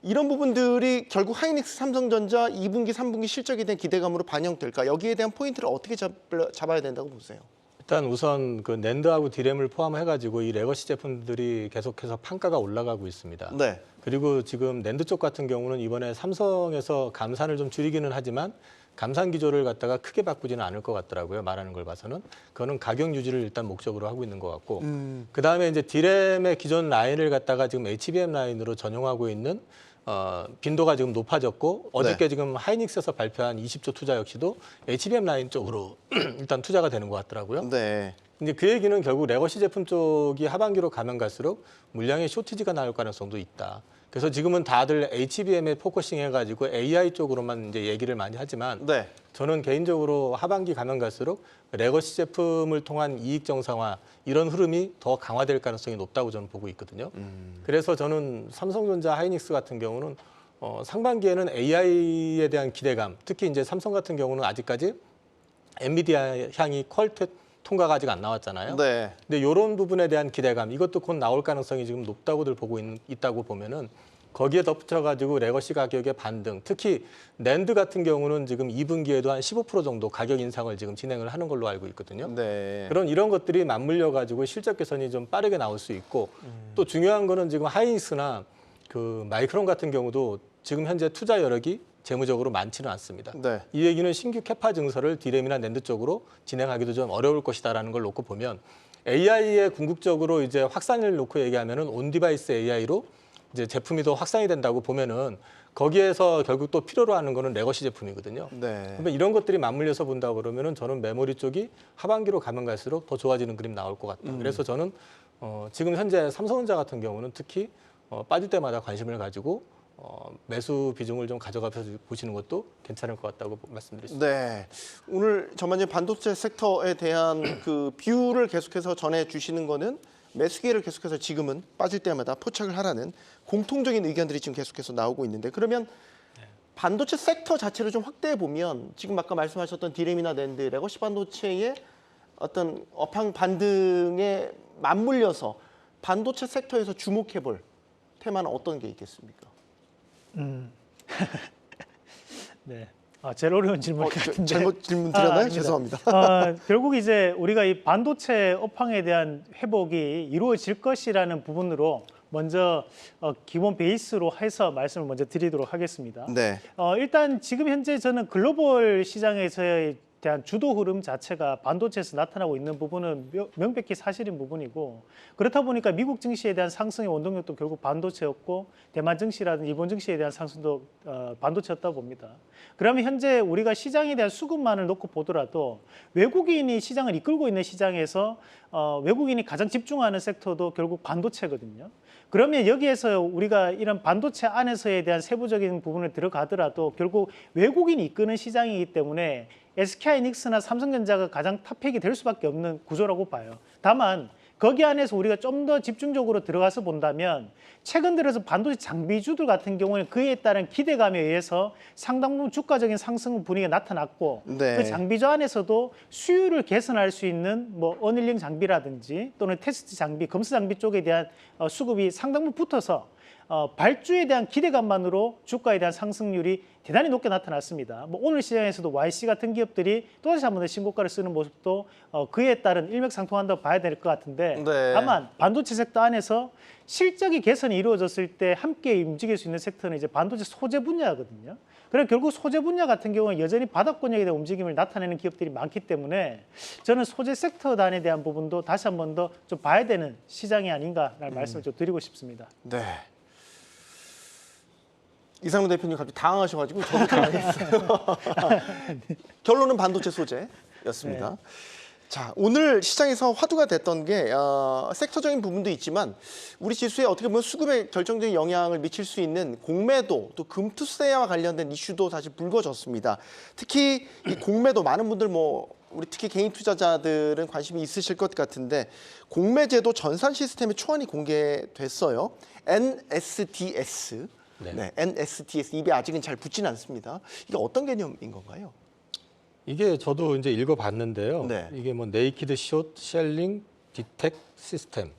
이런 부분들이 결국 하이닉스 삼성전자 2분기, 3분기 실적에 대한 기대감으로 반영될까? 여기에 대한 포인트를 어떻게 잡아야 된다고 보세요? 일단 우선 그 낸드하고 디램을 포함해가지고 이 레거시 제품들이 계속해서 판가가 올라가고 있습니다. 네. 그리고 지금 낸드 쪽 같은 경우는 이번에 삼성에서 감산을 좀 줄이기는 하지만 감산 기조를 갖다가 크게 바꾸지는 않을 것 같더라고요. 말하는 걸 봐서는. 그거는 가격 유지를 일단 목적으로 하고 있는 것 같고 그다음에 이제 디램의 기존 라인을 갖다가 지금 HBM 라인으로 전용하고 있는 빈도가 지금 높아졌고 어저께 지금 하이닉스에서 발표한 20조 투자 역시도 HBM 라인 쪽으로 일단 투자가 되는 것 같더라고요. 네. 근데 그 얘기는 결국 레거시 제품 쪽이 하반기로 가면 갈수록 물량의 쇼티지가 나올 가능성도 있다. 그래서 지금은 다들 HBM에 포커싱 해가지고 AI 쪽으로만 이제 얘기를 많이 하지만 네. 저는 개인적으로 하반기 가면 갈수록 레거시 제품을 통한 이익 정상화 이런 흐름이 더 강화될 가능성이 높다고 저는 보고 있거든요. 그래서 저는 삼성전자, 하이닉스 같은 경우는 상반기에는 AI에 대한 기대감, 특히 이제 삼성 같은 경우는 아직까지 엔비디아 향이 퀄 통과가 아직 안 나왔잖아요. 네. 근데 이런 부분에 대한 기대감, 이것도 곧 나올 가능성이 지금 높다고들 보고 있다고 보면은 거기에 덧붙여가지고 레거시 가격의 반등, 특히 낸드 같은 경우는 지금 2분기에도 한 15% 정도 가격 인상을 지금 진행을 하는 걸로 알고 있거든요. 네. 이런 것들이 맞물려가지고 실적 개선이 좀 빠르게 나올 수 있고 또 중요한 거는 지금 하이닉스나 그 마이크론 같은 경우도 지금 현재 투자 여력이 재무적으로 많지는 않습니다. 네. 이 얘기는 신규 캐파 증설을 디램이나 낸드 쪽으로 진행하기도 좀 어려울 것이다라는 걸 놓고 보면 AI에 궁극적으로 이제 확산을 놓고 얘기하면은 온 디바이스 AI로 이제 제품이 더 확산이 된다고 보면은 거기에서 결국 또 필요로 하는 거는 레거시 제품이거든요. 네. 그러면 이런 것들이 맞물려서 본다 그러면은 저는 메모리 쪽이 하반기로 가면 갈수록 더 좋아지는 그림 나올 것 같다. 그래서 저는 지금 현재 삼성전자 같은 경우는 특히 빠질 때마다 관심을 가지고 매수 비중을 좀 가져가서 보시는 것도 괜찮을 것 같다고 말씀드릴 수 있습니다. 네. 오늘 전반적인 반도체 섹터에 대한 그 뷰를 계속해서 전해 주시는 거는 매수기를 계속해서 지금은 빠질 때마다 포착을 하라는 공통적인 의견들이 지금 계속해서 나오고 있는데 그러면 반도체 섹터 자체를 좀 확대해 보면 지금 아까 말씀하셨던 디램이나 낸드, 레거시 반도체의 어떤 업황 반등에 맞물려서 반도체 섹터에서 주목해 볼 테마는 어떤 게 있겠습니까? 네. 제일 어려운 질문 같은데. 잘못 질문 드렸나요? 아닙니다. 죄송합니다. 결국 이제 우리가 이 반도체 업황에 대한 회복이 이루어질 것이라는 부분으로 먼저 기본 베이스로 해서 말씀을 먼저 드리도록 하겠습니다. 네. 일단 지금 현재 저는 글로벌 시장에서의 대한 주도 흐름 자체가 반도체에서 나타나고 있는 부분은 명백히 사실인 부분이고 그렇다 보니까 미국 증시에 대한 상승의 원동력도 결국 반도체였고 대만 증시라든지 일본 증시에 대한 상승도 반도체였다 봅니다. 그러면 현재 우리가 시장에 대한 수급만을 놓고 보더라도 외국인이 시장을 이끌고 있는 시장에서 외국인이 가장 집중하는 섹터도 결국 반도체거든요. 그러면 여기에서 우리가 이런 반도체 안에서에 대한 세부적인 부분을 들어가더라도 결국 외국인이 이끄는 시장이기 때문에 SK하이닉스나 삼성전자가 가장 탑픽이 될 수밖에 없는 구조라고 봐요. 다만 거기 안에서 우리가 좀 더 집중적으로 들어가서 본다면 최근 들어서 반도체 장비주들 같은 경우는 그에 따른 기대감에 의해서 상당 부분 주가적인 상승 분위기가 나타났고 네. 그 장비주 안에서도 수율을 개선할 수 있는 뭐 어닐링 장비라든지 또는 테스트 장비, 검수 장비 쪽에 대한 수급이 상당 부분 붙어서 발주에 대한 기대감만으로 주가에 대한 상승률이 대단히 높게 나타났습니다. 뭐 오늘 시장에서도 YC 같은 기업들이 또다시 한 번 더 신고가를 쓰는 모습도 그에 따른 일맥상통한다고 봐야 될 것 같은데 네. 다만 반도체 섹터 안에서 실적이 개선이 이루어졌을 때 함께 움직일 수 있는 섹터는 이제 반도체 소재 분야거든요. 그래서 결국 소재 분야 같은 경우는 여전히 바닥권역에 대한 움직임을 나타내는 기업들이 많기 때문에 저는 소재 섹터 단에 대한 부분도 다시 한 번 더 좀 봐야 되는 시장이 아닌가라는 말씀을 좀 드리고 싶습니다. 네. 이상훈 대표님 갑자기 당황하셔가지고 저도 당황했어요. 결론은 반도체 소재였습니다. 네. 자, 오늘 시장에서 화두가 됐던 게 섹터적인 부분도 있지만 우리 지수에 어떻게 보면 수급에 결정적인 영향을 미칠 수 있는 공매도 또 금투세와 관련된 이슈도 사실 불거졌습니다. 특히 이 공매도 많은 분들 우리 특히 개인 투자자들은 관심이 있으실 것 같은데 공매제도 전산 시스템의 초안이 공개됐어요. NSDS. 네, NSDS 입에 아직은 잘 붙지는 않습니다. 이게 어떤 개념인 건가요? 이게 저도 이제 읽어봤는데요. 네. 이게 뭐 네이키드 숏 셀링 디텍 시스템.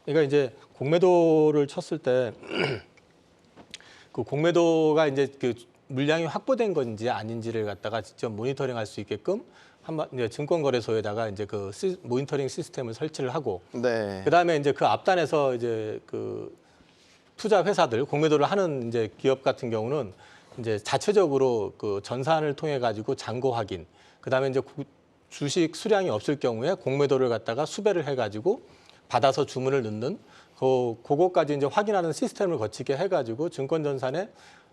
그러니까 이제 공매도를 쳤을 때 그 공매도가 이제 그 물량이 확보된 건지 아닌지를 갖다가 직접 모니터링할 수 있게끔 이제 증권거래소에다가 이제 그 모니터링 시스템을 설치를 하고 네. 그다음에 이제 그 앞단에서 이제 그 투자 회사들 공매도를 하는 이제 기업 같은 경우는 이제 자체적으로 그 전산을 통해 가지고 잔고 확인, 그다음에 이제 주식 수량이 없을 경우에 공매도를 갖다가 수배를 해 가지고 받아서 주문을 넣는 그거까지 이제 확인하는 시스템을 거치게 해 가지고 증권전산에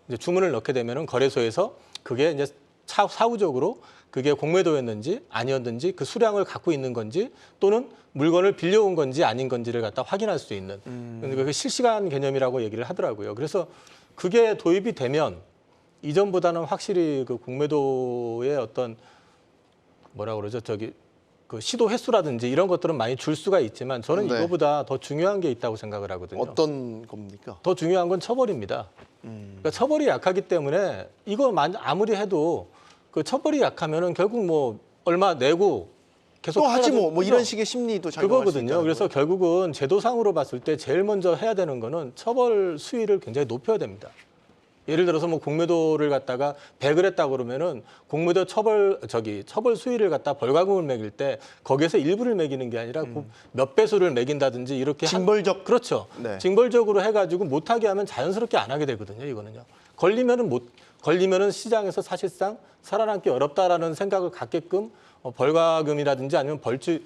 이제 주문을 넣게 되면은 거래소에서 그게 이제 사후적으로 그게 공매도였는지 아니었는지 그 수량을 갖고 있는 건지 또는 물건을 빌려온 건지 아닌 건지를 갖다 확인할 수 있는 그 실시간 개념이라고 얘기를 하더라고요. 그래서 그게 도입이 되면 이전보다는 확실히 그 공매도의 어떤 뭐라 그러죠? 그 시도 횟수라든지 이런 것들은 많이 줄 수가 있지만 저는 네. 이거보다 더 중요한 게 있다고 생각을 하거든요. 어떤 겁니까? 더 중요한 건 처벌입니다. 그러니까 처벌이 약하기 때문에 이거 아무리 해도 그 처벌이 약하면은 결국 뭐 얼마 내고 계속 또 하지 뭐 하죠. 이런 식의 심리도 작용할 수 그거거든요. 있다는 그래서 거예요. 결국은 제도상으로 봤을 때 제일 먼저 해야 되는 거는 처벌 수위를 굉장히 높여야 됩니다. 예를 들어서 뭐 공매도를 갖다가 100을 했다 그러면은 공매도 처벌 수위를 갖다 벌과금을 매길 때 거기에서 일부를 매기는 게 아니라 몇 배수를 매긴다든지 이렇게 징벌적. 그렇죠. 네. 징벌적으로 해가지고 못하게 하면 자연스럽게 안 하게 되거든요. 이거는요. 걸리면은 시장에서 사실상 살아남기 어렵다라는 생각을 갖게끔 벌과금이라든지 아니면 벌칙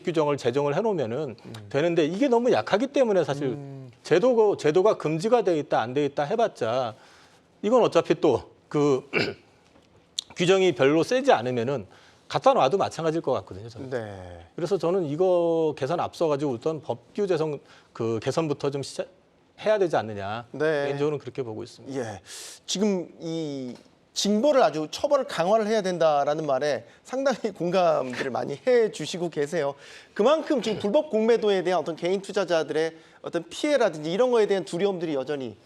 규정을 제정을 해놓으면은 되는데 이게 너무 약하기 때문에 사실 제도가 금지가 돼 있다 안 돼 있다 해봤자 이건 어차피 또 그 규정이 별로 세지 않으면은 갖다 놔도 마찬가지일 것 같거든요. 저는. 네. 그래서 저는 이거 개선 앞서가지고 우선 법규 제선 개선부터 좀 해야 되지 않느냐. 네. 개인적으로는 그렇게 보고 있습니다. 예. 지금 이 징벌을 아주 처벌을 강화를 해야 된다라는 말에 상당히 공감들을 많이 해 주시고 계세요. 그만큼 지금 불법 공매도에 대한 어떤 개인 투자자들의 어떤 피해라든지 이런 거에 대한 두려움들이 여전히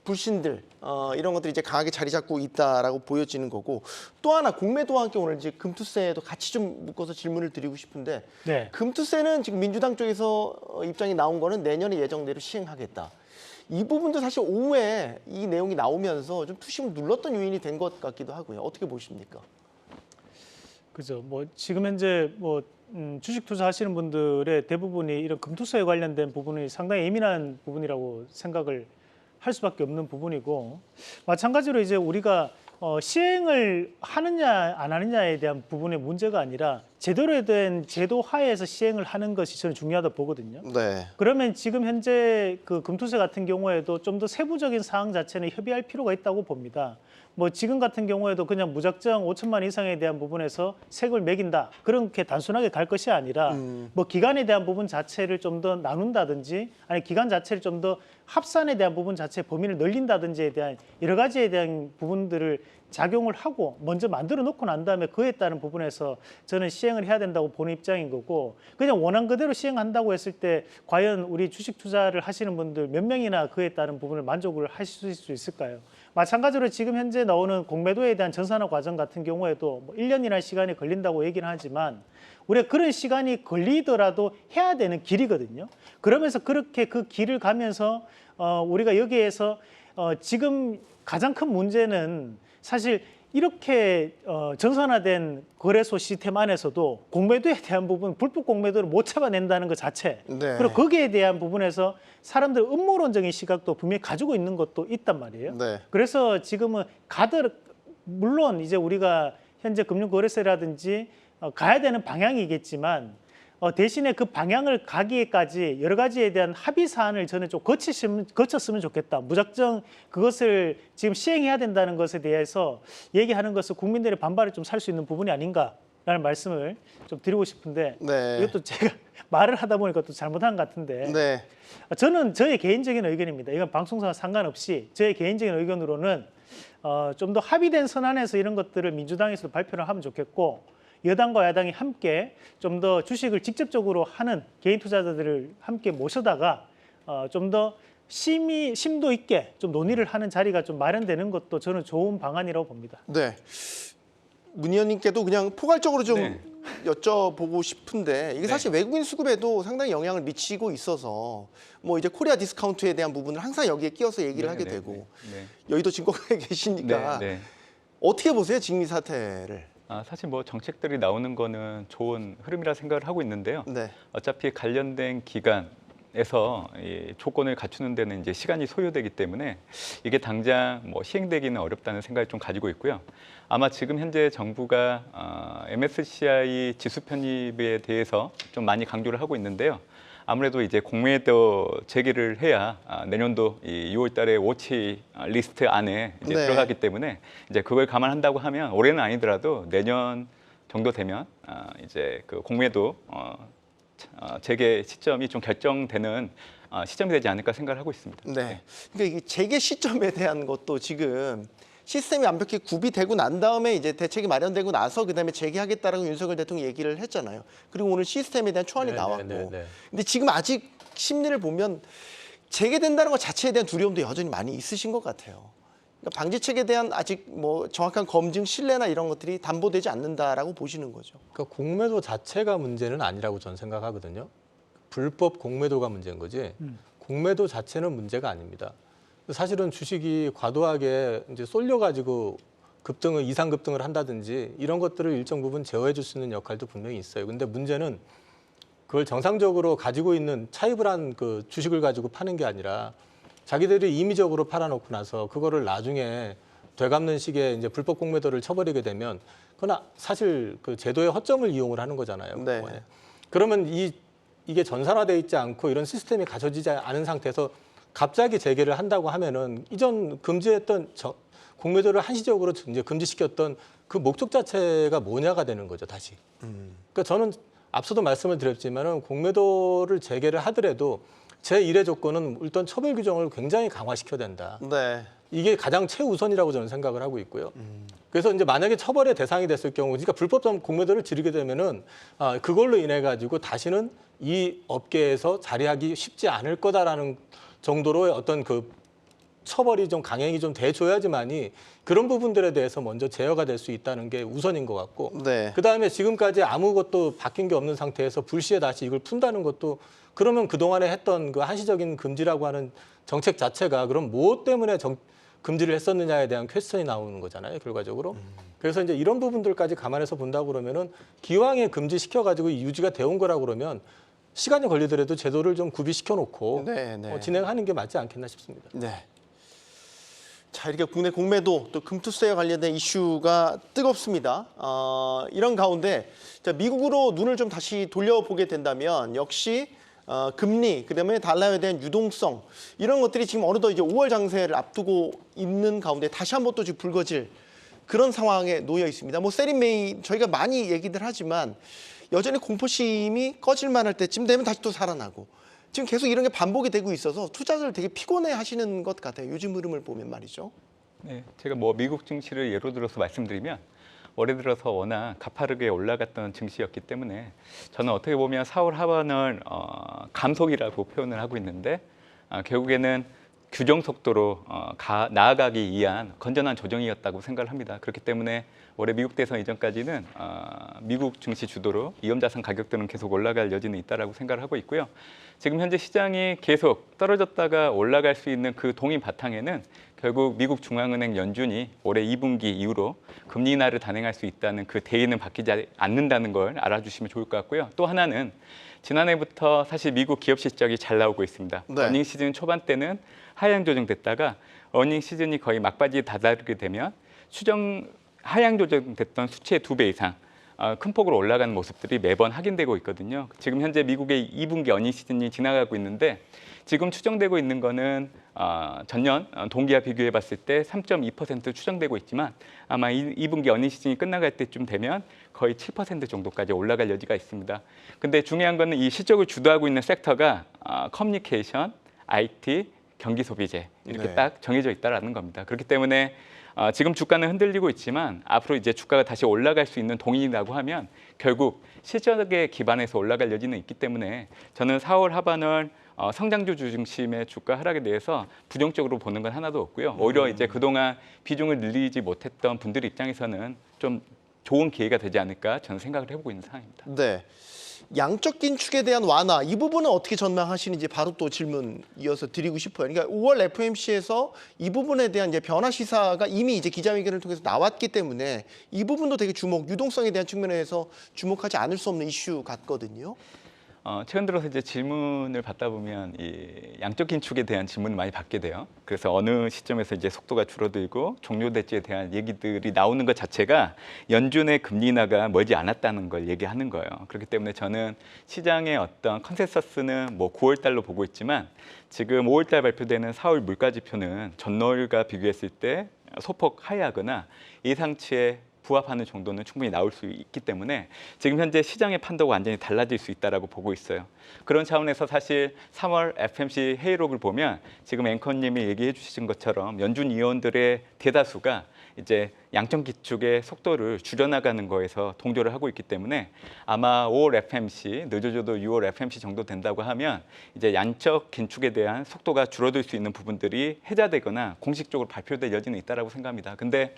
불신들 이런 것들이 이제 강하게 자리 잡고 있다라고 보여지는 거고 또 하나 공매도와 함께 오늘 이제 금투세도 같이 좀 묶어서 질문을 드리고 싶은데 네. 금투세는 지금 민주당 쪽에서 입장이 나온 거는 내년에 예정대로 시행하겠다. 이 부분도 사실 오후에 이 내용이 나오면서 좀 투심을 눌렀던 요인이 된 것 같기도 하고요. 어떻게 보십니까? 그죠. 뭐 지금 현재 뭐 주식 투자하시는 분들의 대부분이 이런 금투세에 관련된 부분이 상당히 예민한 부분이라고 생각을 할 수밖에 없는 부분이고 마찬가지로 이제 우리가 시행을 하느냐 안 하느냐에 대한 부분의 문제가 아니라 제대로 된 제도 하에서 시행을 하는 것이 저는 중요하다 보거든요. 네. 그러면 지금 현재 그 금투세 같은 경우에도 좀 더 세부적인 사항 자체는 협의할 필요가 있다고 봅니다. 뭐 지금 같은 경우에도 그냥 무작정 5천만 원 이상에 대한 부분에서 세금을 매긴다. 그렇게 단순하게 갈 것이 아니라 뭐 기간에 대한 부분 자체를 좀 더 나눈다든지 아니 기간 자체를 좀 더 합산에 대한 부분 자체의 범위를 늘린다든지에 대한 여러 가지에 대한 부분들을 작용을 하고 먼저 만들어 놓고 난 다음에 그에 따른 부분에서 저는 시행을 해야 된다고 보는 입장인 거고 그냥 원안 그대로 시행한다고 했을 때 과연 우리 주식 투자를 하시는 분들 몇 명이나 그에 따른 부분을 만족을 하실 수 있을까요? 마찬가지로 지금 현재 나오는 공매도에 대한 전산화 과정 같은 경우에도 뭐 1년이나 시간이 걸린다고 얘기는 하지만 우리가 그런 시간이 걸리더라도 해야 되는 길이거든요. 그러면서 그렇게 그 길을 가면서 우리가 여기에서 지금 가장 큰 문제는 사실 이렇게 전산화된 거래소 시스템 안에서도 공매도에 대한 부분, 불법 공매도를 못 잡아낸다는 것 자체 네. 그리고 거기에 대한 부분에서 사람들 음모론적인 시각도 분명히 가지고 있는 것도 있단 말이에요. 네. 그래서 지금은 물론 이제 우리가 현재 금융거래세라든지 가야 되는 방향이겠지만 대신에 그 방향을 가기에까지 여러 가지에 대한 합의 사안을 저는 좀 거쳤으면 좋겠다. 무작정 그것을 지금 시행해야 된다는 것에 대해서 얘기하는 것은 국민들의 반발을 좀 살 수 있는 부분이 아닌가라는 말씀을 좀 드리고 싶은데 네. 이것도 제가 말을 하다 보니까 또 잘못한 것 같은데 네. 저는 저의 개인적인 의견입니다. 이건 방송사와 상관없이 저의 개인적인 의견으로는 좀 더 합의된 선안에서 이런 것들을 민주당에서도 발표를 하면 좋겠고 여당과 야당이 함께 좀 더 주식을 직접적으로 하는 개인 투자자들을 함께 모셔다가 좀 더 심도 있게 좀 논의를 하는 자리가 좀 마련되는 것도 저는 좋은 방안이라고 봅니다. 네. 문 의원님께도 그냥 포괄적으로 좀 네. 여쭤보고 싶은데 이게 사실 외국인 수급에도 상당히 영향을 미치고 있어서 뭐 이제 코리아 디스카운트에 대한 부분을 항상 여기에 끼워서 얘기를 하게 되고 여의도 증권가에 계시니까 네. 어떻게 보세요 지금 이 사태를? 사실 뭐 정책들이 나오는 거는 좋은 흐름이라 생각을 하고 있는데요. 네. 어차피 관련된 기관에서 이 조건을 갖추는 데는 이제 시간이 소요되기 때문에 이게 당장 뭐 시행되기는 어렵다는 생각을 좀 가지고 있고요. 아마 지금 현재 정부가 MSCI 지수 편입에 대해서 좀 많이 강조를 하고 있는데요. 아무래도 이제 공매도 제기를 해야 내년도 이 6월달에 워치 리스트 안에 이제 네. 들어가기 때문에 이제 그걸 감안한다고 하면 올해는 아니더라도 내년 정도 되면 이제 그 공매도 재개 시점이 좀 결정되는 시점이 되지 않을까 생각을 하고 있습니다. 네. 그러니까 이게 재개 시점에 대한 것도 지금 시스템이 완벽히 구비되고 난 다음에 이제 대책이 마련되고 나서 그다음에 재개하겠다라고 윤석열 대통령이 얘기를 했잖아요. 그리고 오늘 시스템에 대한 초안이 나왔고. 근데 지금 아직 심리를 보면 재개된다는 것 자체에 대한 두려움도 여전히 많이 있으신 것 같아요. 그러니까 방지책에 대한 아직 뭐 정확한 검증, 신뢰나 이런 것들이 담보되지 않는다라고 보시는 거죠. 그러니까 공매도 자체가 문제는 아니라고 저는 생각하거든요. 불법 공매도가 문제인 거지. 공매도 자체는 문제가 아닙니다. 사실은 주식이 과도하게 이제 쏠려가지고 급등을 이상 급등을 한다든지 이런 것들을 일정 부분 제어해 줄 수 있는 역할도 분명히 있어요. 근데 문제는 그걸 정상적으로 가지고 있는 차입을 한 그 주식을 가지고 파는 게 아니라 자기들이 임의적으로 팔아놓고 나서 그거를 나중에 되갚는 식의 이제 불법 공매도를 쳐버리게 되면 그건 사실 그 제도의 허점을 이용을 하는 거잖아요. 네. 그러면 이게 전산화돼 있지 않고 이런 시스템이 갖춰지지 않은 상태에서 갑자기 재개를 한다고 하면은 이전 금지했던 공매도를 한시적으로 이제 금지시켰던 그 목적 자체가 뭐냐가 되는 거죠, 다시. 그러니까 저는 앞서도 말씀을 드렸지만은 공매도를 재개를 하더라도 제1의 조건은 일단 처벌 규정을 굉장히 강화시켜야 된다. 네. 이게 가장 최우선이라고 저는 생각을 하고 있고요. 그래서 이제 만약에 처벌의 대상이 됐을 경우, 그러니까 불법 공매도를 지르게 되면은 그걸로 인해 가지고 다시는 이 업계에서 자리하기 쉽지 않을 거다라는 정도로의 어떤 그 처벌이 좀 강행이 좀 돼줘야지만이 그런 부분들에 대해서 먼저 제어가 될 수 있다는 게 우선인 것 같고, 네. 그 다음에 지금까지 아무것도 바뀐 게 없는 상태에서 불시에 다시 이걸 푼다는 것도 그러면 그동안에 했던 그 한시적인 금지라고 하는 정책 자체가 그럼 무엇 때문에 금지를 했었느냐에 대한 퀘스천이 나오는 거잖아요, 결과적으로. 그래서 이제 이런 부분들까지 감안해서 본다고 그러면은 기왕에 금지시켜가지고 유지가 되온 거라고 그러면 시간이 걸리더라도 제도를 좀 구비시켜 놓고 네, 네. 진행하는 게 맞지 않겠나 싶습니다. 네. 자, 이렇게 국내 공매도 또 금투세와 관련된 이슈가 뜨겁습니다. 이런 가운데 자, 미국으로 눈을 좀 다시 돌려보게 된다면 역시 금리, 그다음에 달러에 대한 유동성 이런 것들이 지금 어느덧 이제 5월 장세를 앞두고 있는 가운데 다시 한번 또 지금 불거질 그런 상황에 놓여 있습니다. 뭐 세린 메이 저희가 많이 얘기들 하지만 여전히 공포심이 꺼질 만할 때쯤 되면 다시 또 살아나고 지금 계속 이런 게 반복이 되고 있어서 투자자들 되게 피곤해 하시는 것 같아요. 요즘 흐름을 보면 말이죠. 네, 제가 뭐 미국 증시를 예로 들어서 말씀드리면 올해 들어서 워낙 가파르게 올라갔던 증시였기 때문에 저는 어떻게 보면 4월 하반을 감속이라고 표현을 하고 있는데 결국에는 규정 속도로 나아가기 위한 건전한 조정이었다고 생각을 합니다. 그렇기 때문에 올해 미국 대선 이전까지는 미국 증시 주도로 위험자산 가격들은 계속 올라갈 여지는 있다라고 생각을 하고 있고요. 지금 현재 시장이 계속 떨어졌다가 올라갈 수 있는 그 동인 바탕에는 결국 미국 중앙은행 연준이 올해 2분기 이후로 금리 인하를 단행할 수 있다는 그 대의는 바뀌지 않는다는 걸 알아주시면 좋을 것 같고요. 또 하나는 지난해부터 사실 미국 기업 실적이 잘 나오고 있습니다. 네. 어닝 시즌 초반 때는 하향 조정됐다가 어닝 시즌이 거의 막바지에 다다르게 되면 하향 조정됐던 수치의 2배 이상 큰 폭으로 올라가는 모습들이 매번 확인되고 있거든요. 지금 현재 미국의 2분기 어닝 시즌이 지나가고 있는데 지금 추정되고 있는 거는 전년 동기와 비교해 봤을 때 3.2% 추정되고 있지만 아마 2분기 어닝 시즌이 끝나갈 때쯤 되면 거의 7% 정도까지 올라갈 여지가 있습니다. 근데 중요한 거는 이 실적을 주도하고 있는 섹터가 커뮤니케이션, IT, 경기 소비재 이렇게 네. 딱 정해져 있다라는 겁니다. 그렇기 때문에 지금 주가는 흔들리고 있지만 앞으로 이제 주가가 다시 올라갈 수 있는 동인이라고 하면 결국 실적에 기반해서 올라갈 여지는 있기 때문에 저는 4월 하반을 성장주 중심의 주가 하락에 대해서 부정적으로 보는 건 하나도 없고요. 오히려 이제 그동안 비중을 늘리지 못했던 분들 입장에서는 좀 좋은 기회가 되지 않을까 저는 생각을 해보고 있는 상황입니다. 네. 양적 긴축에 대한 완화 이 부분은 어떻게 전망하시는지 바로 또 질문 이어서 드리고 싶어요. 그러니까 5월 FOMC에서 이 부분에 대한 이제 변화 시사가 이미 이제 기자회견을 통해서 나왔기 때문에 이 부분도 되게 유동성에 대한 측면에서 주목하지 않을 수 없는 이슈 같거든요. 최근 들어서 이제 질문을 받다 보면 이 양적 긴축에 대한 질문을 많이 받게 돼요. 그래서 어느 시점에서 이제 속도가 줄어들고 종료될지에 대한 얘기들이 나오는 것 자체가 연준의 금리 인하가 멀지 않았다는 걸 얘기하는 거예요. 그렇기 때문에 저는 시장의 어떤 컨센서스는 뭐 9월 달로 보고 있지만 지금 5월 달 발표되는 4월 물가 지표는 전월과 비교했을 때 소폭 하회하거나 예상치의 부합하는 정도는 충분히 나올 수 있기 때문에 지금 현재 시장의 판도가 완전히 달라질 수 있다라고 보고 있어요. 그런 차원에서 사실 3월 FMC 회의록을 보면 지금 앵커님이 얘기해 주신 것처럼 연준 위원들의 대다수가 이제 양적 기축의 속도를 줄여나가는 거에서 동조를 하고 있기 때문에 아마 5월 FMC, 늦어져도 6월 FMC 정도 된다고 하면 이제 양적 긴축에 대한 속도가 줄어들 수 있는 부분들이 해자되거나 공식적으로 발표될 여지는 있다라고 생각합니다. 근데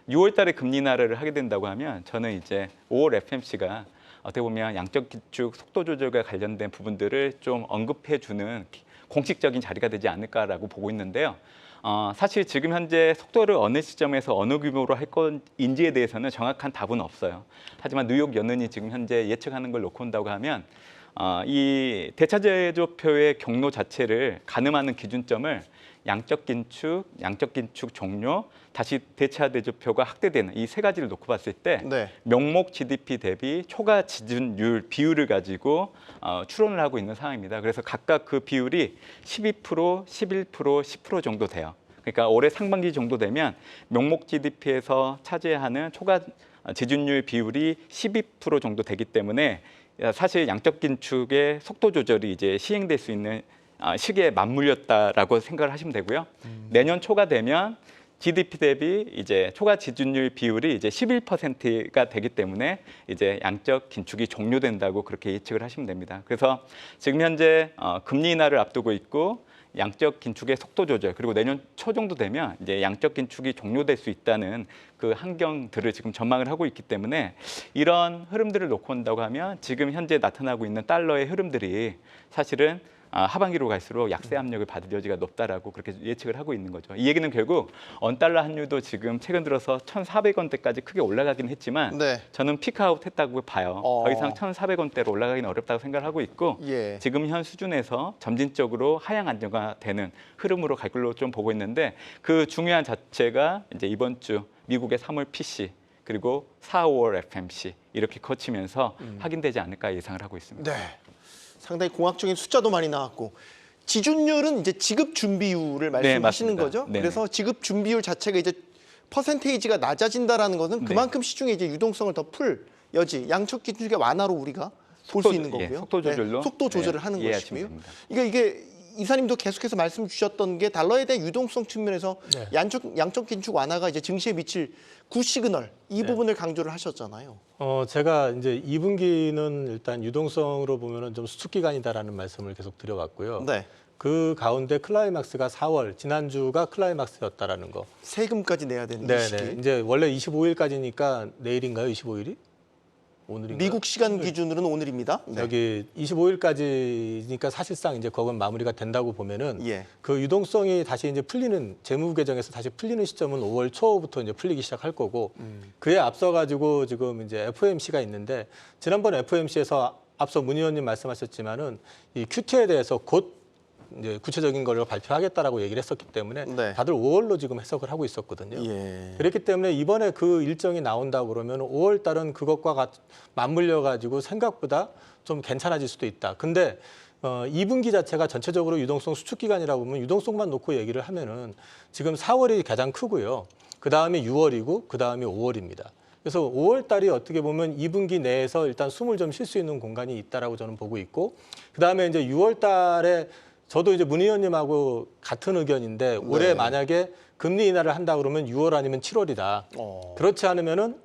6월 달에 금리 인하를 하게 된다고 하면 저는 이제 5월 FMC가 어떻게 보면 양적 기축 속도 조절과 관련된 부분들을 좀 언급해 주는 공식적인 자리가 되지 않을까라고 보고 있는데요. 사실 지금 현재 속도를 어느 시점에서 어느 규모로 할 건지에 대해서는 정확한 답은 없어요. 하지만 뉴욕 연은이 지금 현재 예측하는 걸 놓고 온다고 하면 이 대차제조표의 경로 자체를 가늠하는 기준점을 양적 긴축 종료, 다시 대차 대조표가 확대되는 이 세 가지를 놓고 봤을 때 네. 명목 GDP 대비 초과 지준율 비율을 가지고 추론을 하고 있는 상황입니다. 그래서 각각 그 비율이 12%, 11%, 10% 정도 돼요. 그러니까 올해 상반기 정도 되면 명목 GDP에서 차지하는 초과 지준율 비율이 12% 정도 되기 때문에 사실 양적 긴축의 속도 조절이 이제 시행될 수 있는 시기에 맞물렸다라고 생각을 하시면 되고요. 내년 초가 되면 GDP 대비 이제 초과 지준율 비율이 이제 11%가 되기 때문에 이제 양적 긴축이 종료된다고 그렇게 예측을 하시면 됩니다. 그래서 지금 현재 금리 인하를 앞두고 있고 양적 긴축의 속도 조절 그리고 내년 초 정도 되면 이제 양적 긴축이 종료될 수 있다는 그 환경들을 지금 전망을 하고 있기 때문에 이런 흐름들을 놓고 온다고 하면 지금 현재 나타나고 있는 달러의 흐름들이 사실은 하반기로 갈수록 약세 압력을 받을 여지가 높다라고 그렇게 예측을 하고 있는 거죠. 이 얘기는 결국 원달러 환율도 지금 최근 들어서 1,400원대까지 크게 올라가긴 했지만 네. 저는 피크아웃 했다고 봐요. 더 이상 1,400원대로 올라가기는 어렵다고 생각을 하고 있고 예. 지금 현 수준에서 점진적으로 하향 안정화되는 흐름으로 갈 걸로 좀 보고 있는데 그 중요한 자체가 이제 이번 주 미국의 3월 PC 그리고 4, 5월 FMC 이렇게 거치면서 확인되지 않을까 예상을 하고 있습니다. 네. 상당히 공학적인 숫자도 많이 나왔고 지준율은 이제 지급 준비율을 말씀하시는 맞습니다. 거죠. 네네. 그래서 지급 준비율 자체가 이제 퍼센테이지가 낮아진다라는 것은 그만큼 시중에 이제 유동성을 더 풀 여지, 양적 긴축의 완화로 우리가 볼 수 있는 거고요. 속도 조절로 속도 조절을 하는 이해하시면 것이고요. 됩니다. 이게 이사님도 계속해서 말씀 주셨던 게 달러에 대한 유동성 측면에서 네. 양적 긴축 완화가 이제 증시에 미칠 굿시그널 이 부분을 강조를 하셨잖아요. 제가 이제 2분기는 일단 유동성으로 보면은 좀 수축 기간이다라는 말씀을 계속 드려왔고요. 네. 그 가운데 클라이막스가 4월 지난주가 클라이막스였다라는 거. 세금까지 내야 되는 이 시기. 네네. 이제 원래 25일까지니까 내일인가요? 25일이? 오늘인가요? 미국 시간 기준으로는 오늘입니다. 네. 여기 25일까지니까 사실상 이제 그건 마무리가 된다고 보면은 예. 그 유동성이 다시 이제 풀리는 재무 개정에서 다시 풀리는 시점은 5월 초부터 이제 풀리기 시작할 거고 그에 앞서 가지고 지금 이제 FOMC가 있는데 지난번 FOMC에서 앞서 문 의원님 말씀하셨지만은 이 QT에 대해서 곧 이제 구체적인 걸 발표하겠다라고 얘기를 했었기 때문에 네. 다들 5월로 지금 해석을 하고 있었거든요. 예. 그렇기 때문에 이번에 그 일정이 나온다고 그러면 5월 달은 그것과 맞물려 가지고 생각보다 좀 괜찮아질 수도 있다. 근데 2분기 자체가 전체적으로 유동성 수축 기간이라고 보면 유동성만 놓고 얘기를 하면은 지금 4월이 가장 크고요. 그다음에 6월이고 그다음에 5월입니다. 그래서 5월 달이 어떻게 보면 2분기 내에서 일단 숨을 좀 쉴 수 있는 공간이 있다라고 저는 보고 있고 그다음에 이제 6월 달에 저도 이제 문 의원님하고 같은 의견인데 올해 만약에 금리 인하를 한다 그러면 6월 아니면 7월이다. 그렇지 않으면은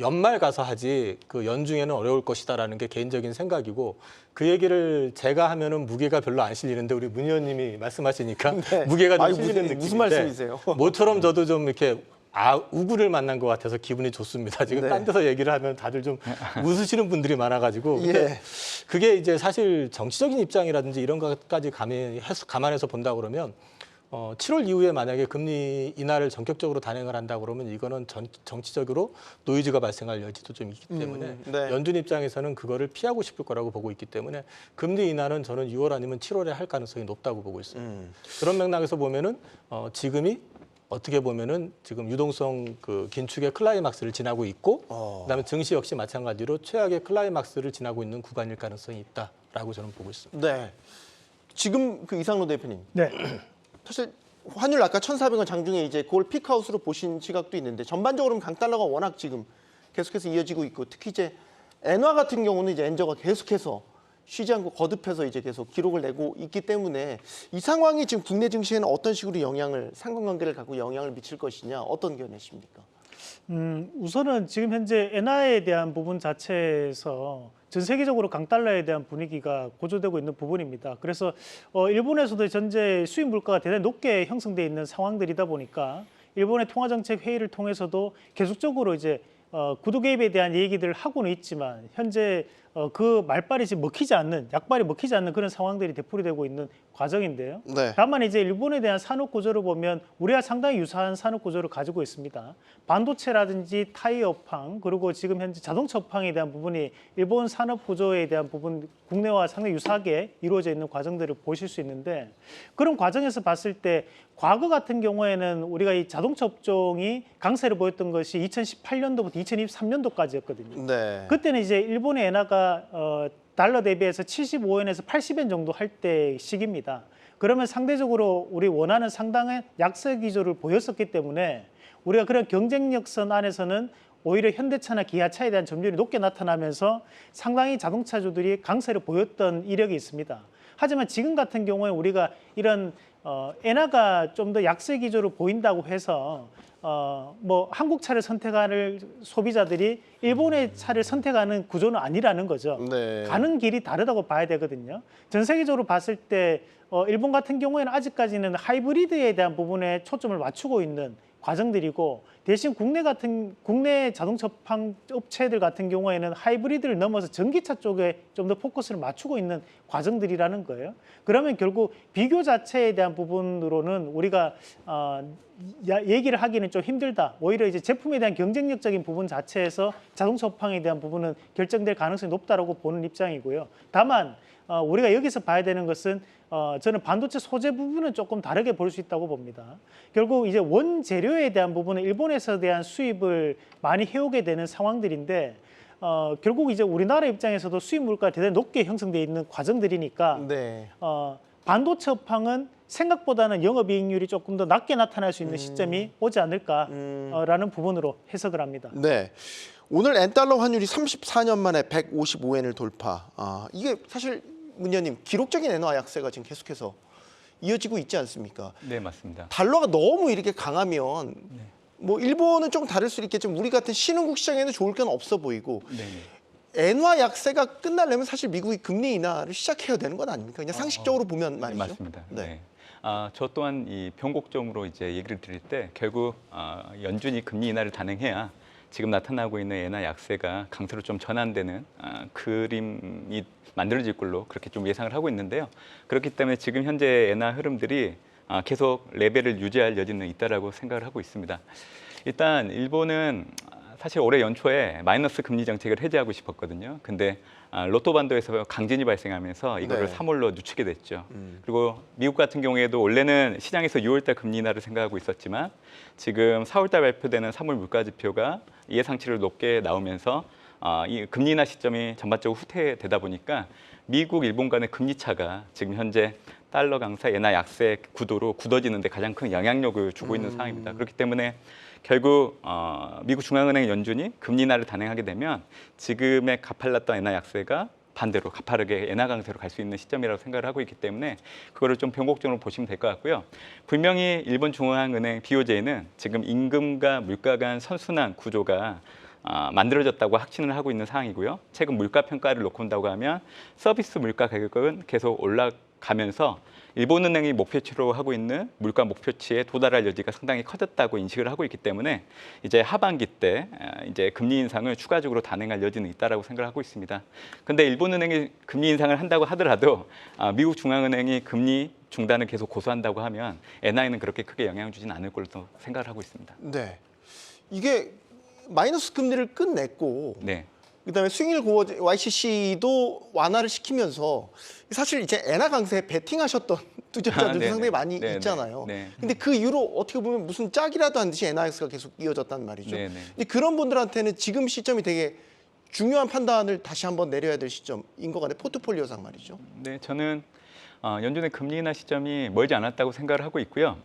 연말 가서 하지 그 연중에는 어려울 것이다라는 게 개인적인 생각이고 그 얘기를 제가 하면은 무게가 별로 안 실리는데 우리 문 의원님이 말씀하시니까 무게가 좀 실리는 느낌인데 무슨 말씀이세요? 모처럼 저도 좀 이렇게 우구를 만난 것 같아서 기분이 좋습니다. 지금 딴 데서 얘기를 하면 다들 좀 웃으시는 분들이 많아가지고 근데 그게 이제 사실 정치적인 입장이라든지 이런 것까지 감안해서 본다 그러면 7월 이후에 만약에 금리 인하를 전격적으로 단행을 한다 그러면 이거는 정치적으로 노이즈가 발생할 여지도 좀 있기 때문에 네. 연준 입장에서는 그거를 피하고 싶을 거라고 보고 있기 때문에 금리 인하는 저는 6월 아니면 7월에 할 가능성이 높다고 보고 있습니다. 그런 맥락에서 보면은 지금이 어떻게 보면은 지금 유동성 그 긴축의 클라이막스를 지나고 있고 그다음에 증시 역시 마찬가지로 최악의 클라이막스를 지나고 있는 구간일 가능성이 있다라고 저는 보고 있습니다. 네. 지금 그 이상로 대표님 네. 사실 환율 아까 1,400원 장중에 이제 그걸 피크아웃으로 보신 시각도 있는데 전반적으로는 강달러가 워낙 지금 계속해서 이어지고 있고 특히 이제 엔화 같은 경우는 이제 엔저가 계속해서 쉬지 않고 거듭해서 이제 계속 기록을 내고 있기 때문에 이 상황이 지금 국내 증시에는 어떤 식으로 상관관계를 갖고 영향을 미칠 것이냐 어떤 견해십니까? 우선은 지금 현재 엔화에 대한 부분 자체에서 전 세계적으로 강달러에 대한 분위기가 고조되고 있는 부분입니다. 그래서 일본에서도 현재 수입 물가가 대단히 높게 형성돼 있는 상황들이다 보니까 일본의 통화정책 회의를 통해서도 계속적으로 이제 구두 개입에 대한 얘기들을 하고는 있지만 현재 그 말발이 지금 먹히지 않는 약발이 먹히지 않는 그런 상황들이 되풀이되고 있는 과정인데요. 네. 다만 이제 일본에 대한 산업 구조를 보면 우리와 상당히 유사한 산업 구조를 가지고 있습니다. 반도체라든지 타이어팡 그리고 지금 현재 자동차 업황에 대한 부분이 일본 산업 구조에 대한 부분 국내와 상당히 유사하게 이루어져 있는 과정들을 보실 수 있는데 그런 과정에서 봤을 때 과거 같은 경우에는 우리가 이 자동차 업종이 강세를 보였던 것이 2018년도부터 2023년도까지였거든요. 네. 그때는 이제 일본의 엔화가 달러 대비해서 75엔에서 80엔 정도 할 때 시기입니다. 그러면 상대적으로 우리 원화는 상당한 약세 기조를 보였었기 때문에 우리가 그런 경쟁력선 안에서는 오히려 현대차나 기아차에 대한 점유율이 높게 나타나면서 상당히 자동차주들이 강세를 보였던 이력이 있습니다. 하지만 지금 같은 경우에 우리가 이런 엔화가 좀 더 약세 기조를 보인다고 해서 뭐 한국 차를 선택하는 소비자들이 일본의 차를 선택하는 구조는 아니라는 거죠. 네. 가는 길이 다르다고 봐야 되거든요. 전 세계적으로 봤을 때 일본 같은 경우에는 아직까지는 하이브리드에 대한 부분에 초점을 맞추고 있는 과정들이고 대신 국내 자동차 업체들 같은 경우에는 하이브리드를 넘어서 전기차 쪽에 좀 더 포커스를 맞추고 있는 과정들이라는 거예요. 그러면 결국 비교 자체에 대한 부분으로는 우리가 얘기를 하기는 좀 힘들다. 오히려 이제 제품에 대한 경쟁력적인 부분 자체에서 자동차 업황에 대한 부분은 결정될 가능성이 높다라고 보는 입장이고요. 다만 우리가 여기서 봐야 되는 것은 저는 반도체 소재 부분은 조금 다르게 볼 수 있다고 봅니다. 결국 이제 원재료에 대한 부분은 일본에서 대한 수입을 많이 해오게 되는 상황들인데 결국 이제 우리나라 입장에서도 수입 물가가 대단히 높게 형성되어 있는 과정들이니까 네. 반도체 업황은 생각보다는 영업이익률이 조금 더 낮게 나타날 수 있는 시점이 오지 않을까라는 부분으로 해석을 합니다. 네. 오늘 엔달러 환율이 34년 만에 155엔을 돌파. 이게 사실 문 의원님 기록적인 엔화 약세가 지금 계속해서 이어지고 있지 않습니까? 네, 맞습니다. 달러가 너무 이렇게 강하면 뭐 일본은 좀 다를 수 있겠지만 우리 같은 신흥국 시장에는 좋을 건 없어 보이고 네. 엔화 약세가 끝나려면 사실 미국이 금리 인하를 시작해야 되는 건 아닙니까? 그냥 상식적으로 보면 네, 말이죠. 맞습니다. 네. 네. 저 또한 이 변곡점으로 이제 얘기를 드릴 때 결국 연준이 금리 인하를 단행해야 지금 나타나고 있는 엔화 약세가 강세로 좀 전환되는 그림이 만들어질 걸로 그렇게 좀 예상을 하고 있는데요. 그렇기 때문에 지금 현재 엔화 흐름들이 계속 레벨을 유지할 여지는 있다라고 생각을 하고 있습니다. 일단 일본은 사실 올해 연초에 마이너스 금리 정책을 해제하고 싶었거든요. 근데 로또 반도에서 강진이 발생하면서 이거를 네. 3월로 늦추게 됐죠. 그리고 미국 같은 경우에도 원래는 시장에서 6월달 금리 인하를 생각하고 있었지만 지금 4월달 발표되는 3월 물가 지표가 예상치를 높게 나오면서 이 금리 인하 시점이 전반적으로 후퇴되다 보니까 미국, 일본 간의 금리 차가 지금 현재 달러 강세, 엔화 약세 구도로 굳어지는 데 가장 큰 영향력을 주고 있는 상황입니다. 그렇기 때문에 결국 미국 중앙은행 연준이 금리 인하를 단행하게 되면 지금의 가팔랐던 엔화 약세가 반대로 가파르게 엔화 강세로 갈 수 있는 시점이라고 생각을 하고 있기 때문에 그거를 좀 변곡점으로 보시면 될 것 같고요. 분명히 일본 중앙은행 BOJ는 지금 임금과 물가 간 선순환 구조가 만들어졌다고 확신을 하고 있는 상황이고요. 최근 물가 평가를 놓고 본다고 하면 서비스 물가 가격은 계속 올라가면서 일본은행이 목표치로 하고 있는 물가 목표치에 도달할 여지가 상당히 커졌다고 인식을 하고 있기 때문에 이제 하반기 때 이제 금리 인상을 추가적으로 단행할 여지는 있다라고 생각을 하고 있습니다. 그런데 일본은행이 금리 인상을 한다고 하더라도 미국 중앙은행이 금리 중단을 계속 고수한다고 하면 엔화에는 그렇게 크게 영향을 주지는 않을 걸로 생각을 하고 있습니다. 네. 이게 마이너스 금리를 끝냈고 네. 그다음에 수익률 고어 YCC도 완화를 시키면서 사실 이제 엔화 강세에 베팅하셨던 투자자들도 네네. 상당히 많이 네네. 있잖아요. 네. 근데 그 이후로 어떻게 보면 무슨 짝이라도 한 듯이 엔화 약세가 계속 이어졌단 말이죠. 네네. 근데 그런 분들한테는 지금 시점이 되게 중요한 판단을 다시 한번 내려야 될 시점인 것 같아요. 포트폴리오상 말이죠. 네, 저는 연준의 금리 인하 시점이 멀지 않았다고 생각을 하고 있고요.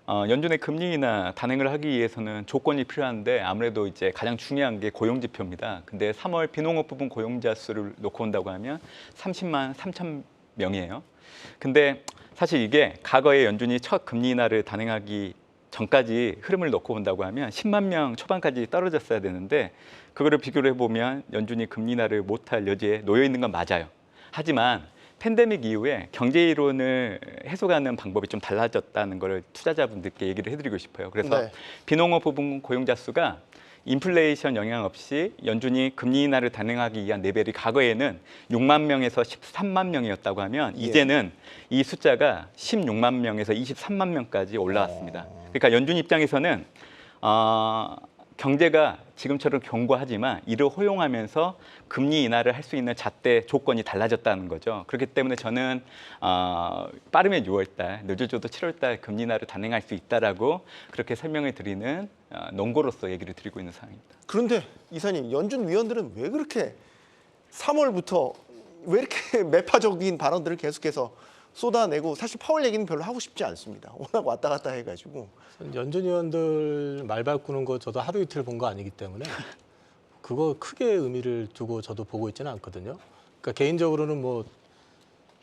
연준의 금리 인하 단행을 하기 위해서는 조건이 필요한데 아무래도 이제 가장 중요한 게 고용 지표입니다. 근데 3월 비농업 부분 고용자 수를 놓고 온다고 하면 30만 3천 명이에요. 근데 사실 이게 과거에 연준이 첫 금리 인하를 단행하기 전까지 흐름을 놓고 본다고 하면 10만 명 초반까지 떨어졌어야 되는데 그거를 비교를 해보면 연준이 금리 인하를 못할 여지에 놓여 있는 건 맞아요. 하지만 팬데믹 이후에 경제 이론을 해석하는 방법이 좀 달라졌다는 걸 투자자분들께 얘기를 해드리고 싶어요. 그래서 네. 비농업 부분 고용자 수가 인플레이션 영향 없이 연준이 금리 인하를 단행하기 위한 레벨이 과거에는 6만 명에서 13만 명이었다고 하면 예. 이제는 이 숫자가 16만 명에서 23만 명까지 올라왔습니다. 그러니까 연준 입장에서는 경제가 지금처럼 견고하지만 이를 허용하면서 금리 인하를 할 수 있는 잣대 조건이 달라졌다는 거죠. 그렇기 때문에 저는 빠르면 6월달, 늦어져도 7월달 금리 인하를 단행할 수 있다라고 그렇게 설명을 드리는 논거로서 얘기를 드리고 있는 상황입니다. 그런데 이사님, 연준 위원들은 왜 그렇게 3월부터 왜 이렇게 매파적인 발언들을 계속해서 쏟아내고, 사실 파월 얘기는 별로 하고 싶지 않습니다. 워낙 왔다 갔다 해가지고. 연준 의원들 말 바꾸는 거 저도 하루 이틀 본 거 아니기 때문에 그거 크게 의미를 두고 저도 보고 있지는 않거든요. 그러니까 개인적으로는 뭐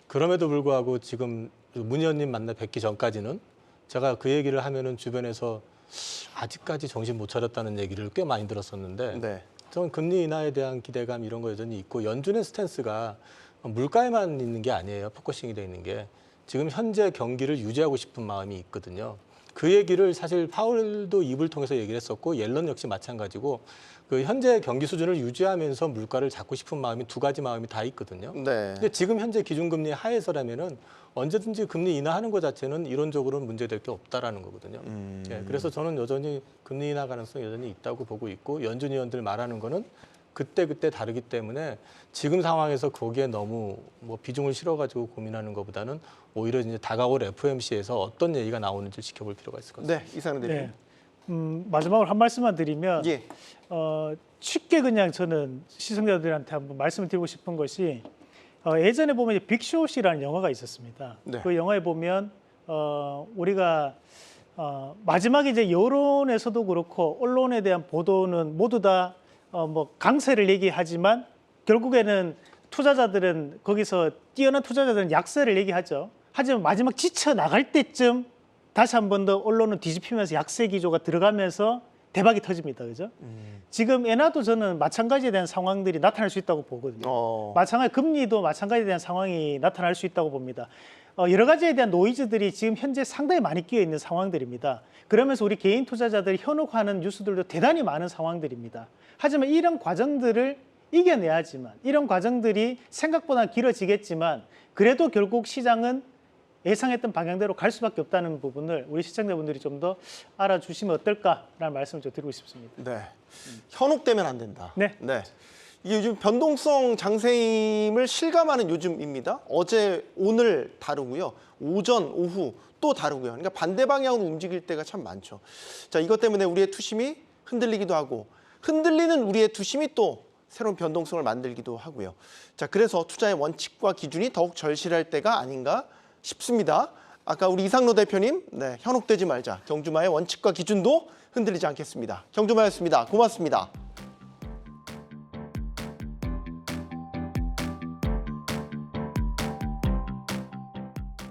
그럼에도 불구하고 지금 문 의원님 만나 뵙기 전까지는 제가 그 얘기를 하면은 주변에서 아직까지 정신 못 차렸다는 얘기를 꽤 많이 들었었는데 네. 저는 금리 인하에 대한 기대감 이런 거 여전히 있고, 연준의 스탠스가 물가에만 있는 게 아니에요. 포커싱이 돼 있는 게 지금 현재 경기를 유지하고 싶은 마음이 있거든요. 그 얘기를 사실 파월도 입을 통해서 얘기를 했었고 옐런 역시 마찬가지고, 그 현재 경기 수준을 유지하면서 물가를 잡고 싶은 마음이 두 가지 마음이 다 있거든요. 네. 근데 지금 현재 기준금리 하에서라면은 언제든지 금리 인하하는 것 자체는 이론적으로는 문제될 게 없다라는 거거든요. 예, 그래서 저는 여전히 금리 인하 가능성이 여전히 있다고 보고 있고, 연준 위원들 말하는 거는 그때 다르기 때문에 지금 상황에서 거기에 너무 뭐 비중을 실어가지고 고민하는 것보다는 오히려 이제 다가올 FOMC에서 어떤 얘기가 나오는지 지켜볼 필요가 있을 것 같습니다. 네, 이상은 대표님. 네. 마지막으로 한 말씀만 드리면 예. 쉽게 그냥 저는 시청자들한테 한번 말씀을 드리고 싶은 것이, 예전에 보면 이제 빅숏이라는 영화가 있었습니다. 네. 그 영화에 보면 우리가 마지막에 이제 여론에서도 그렇고 언론에 대한 보도는 모두 다 뭐 강세를 얘기하지만 결국에는 투자자들은 거기서 뛰어난 투자자들은 약세를 얘기하죠. 하지만 마지막 지쳐 나갈 때쯤 다시 한 번 더 언론은 뒤집히면서 약세 기조가 들어가면서 대박이 터집니다. 그죠? 지금 엔화도 저는 마찬가지에 대한 상황들이 나타날 수 있다고 보거든요. 마찬가지 금리도 마찬가지에 대한 상황이 나타날 수 있다고 봅니다. 여러 가지에 대한 노이즈들이 지금 현재 상당히 많이 끼어 있는 상황들입니다. 그러면서 우리 개인 투자자들이 현혹하는 뉴스들도 대단히 많은 상황들입니다. 하지만 이런 과정들을 이겨내야지만, 이런 과정들이 생각보다 길어지겠지만 그래도 결국 시장은 예상했던 방향대로 갈 수밖에 없다는 부분을 우리 시청자분들이 좀 더 알아주시면 어떨까라는 말씀을 좀 드리고 싶습니다. 네. 현혹되면 안 된다. 네. 이게 요즘 변동성 장세임을 실감하는 요즘입니다. 어제, 오늘 다르고요. 오전, 오후 또 다르고요. 그러니까 반대 방향으로 움직일 때가 참 많죠. 자, 이것 때문에 우리의 투심이 흔들리기도 하고, 흔들리는 우리의 투심이 또 새로운 변동성을 만들기도 하고요. 자, 그래서 투자의 원칙과 기준이 더욱 절실할 때가 아닌가 싶습니다. 아까 우리 이상로 대표님, 네, 현혹되지 말자. 경주마의 원칙과 기준도 흔들리지 않겠습니다. 경주마였습니다. 고맙습니다.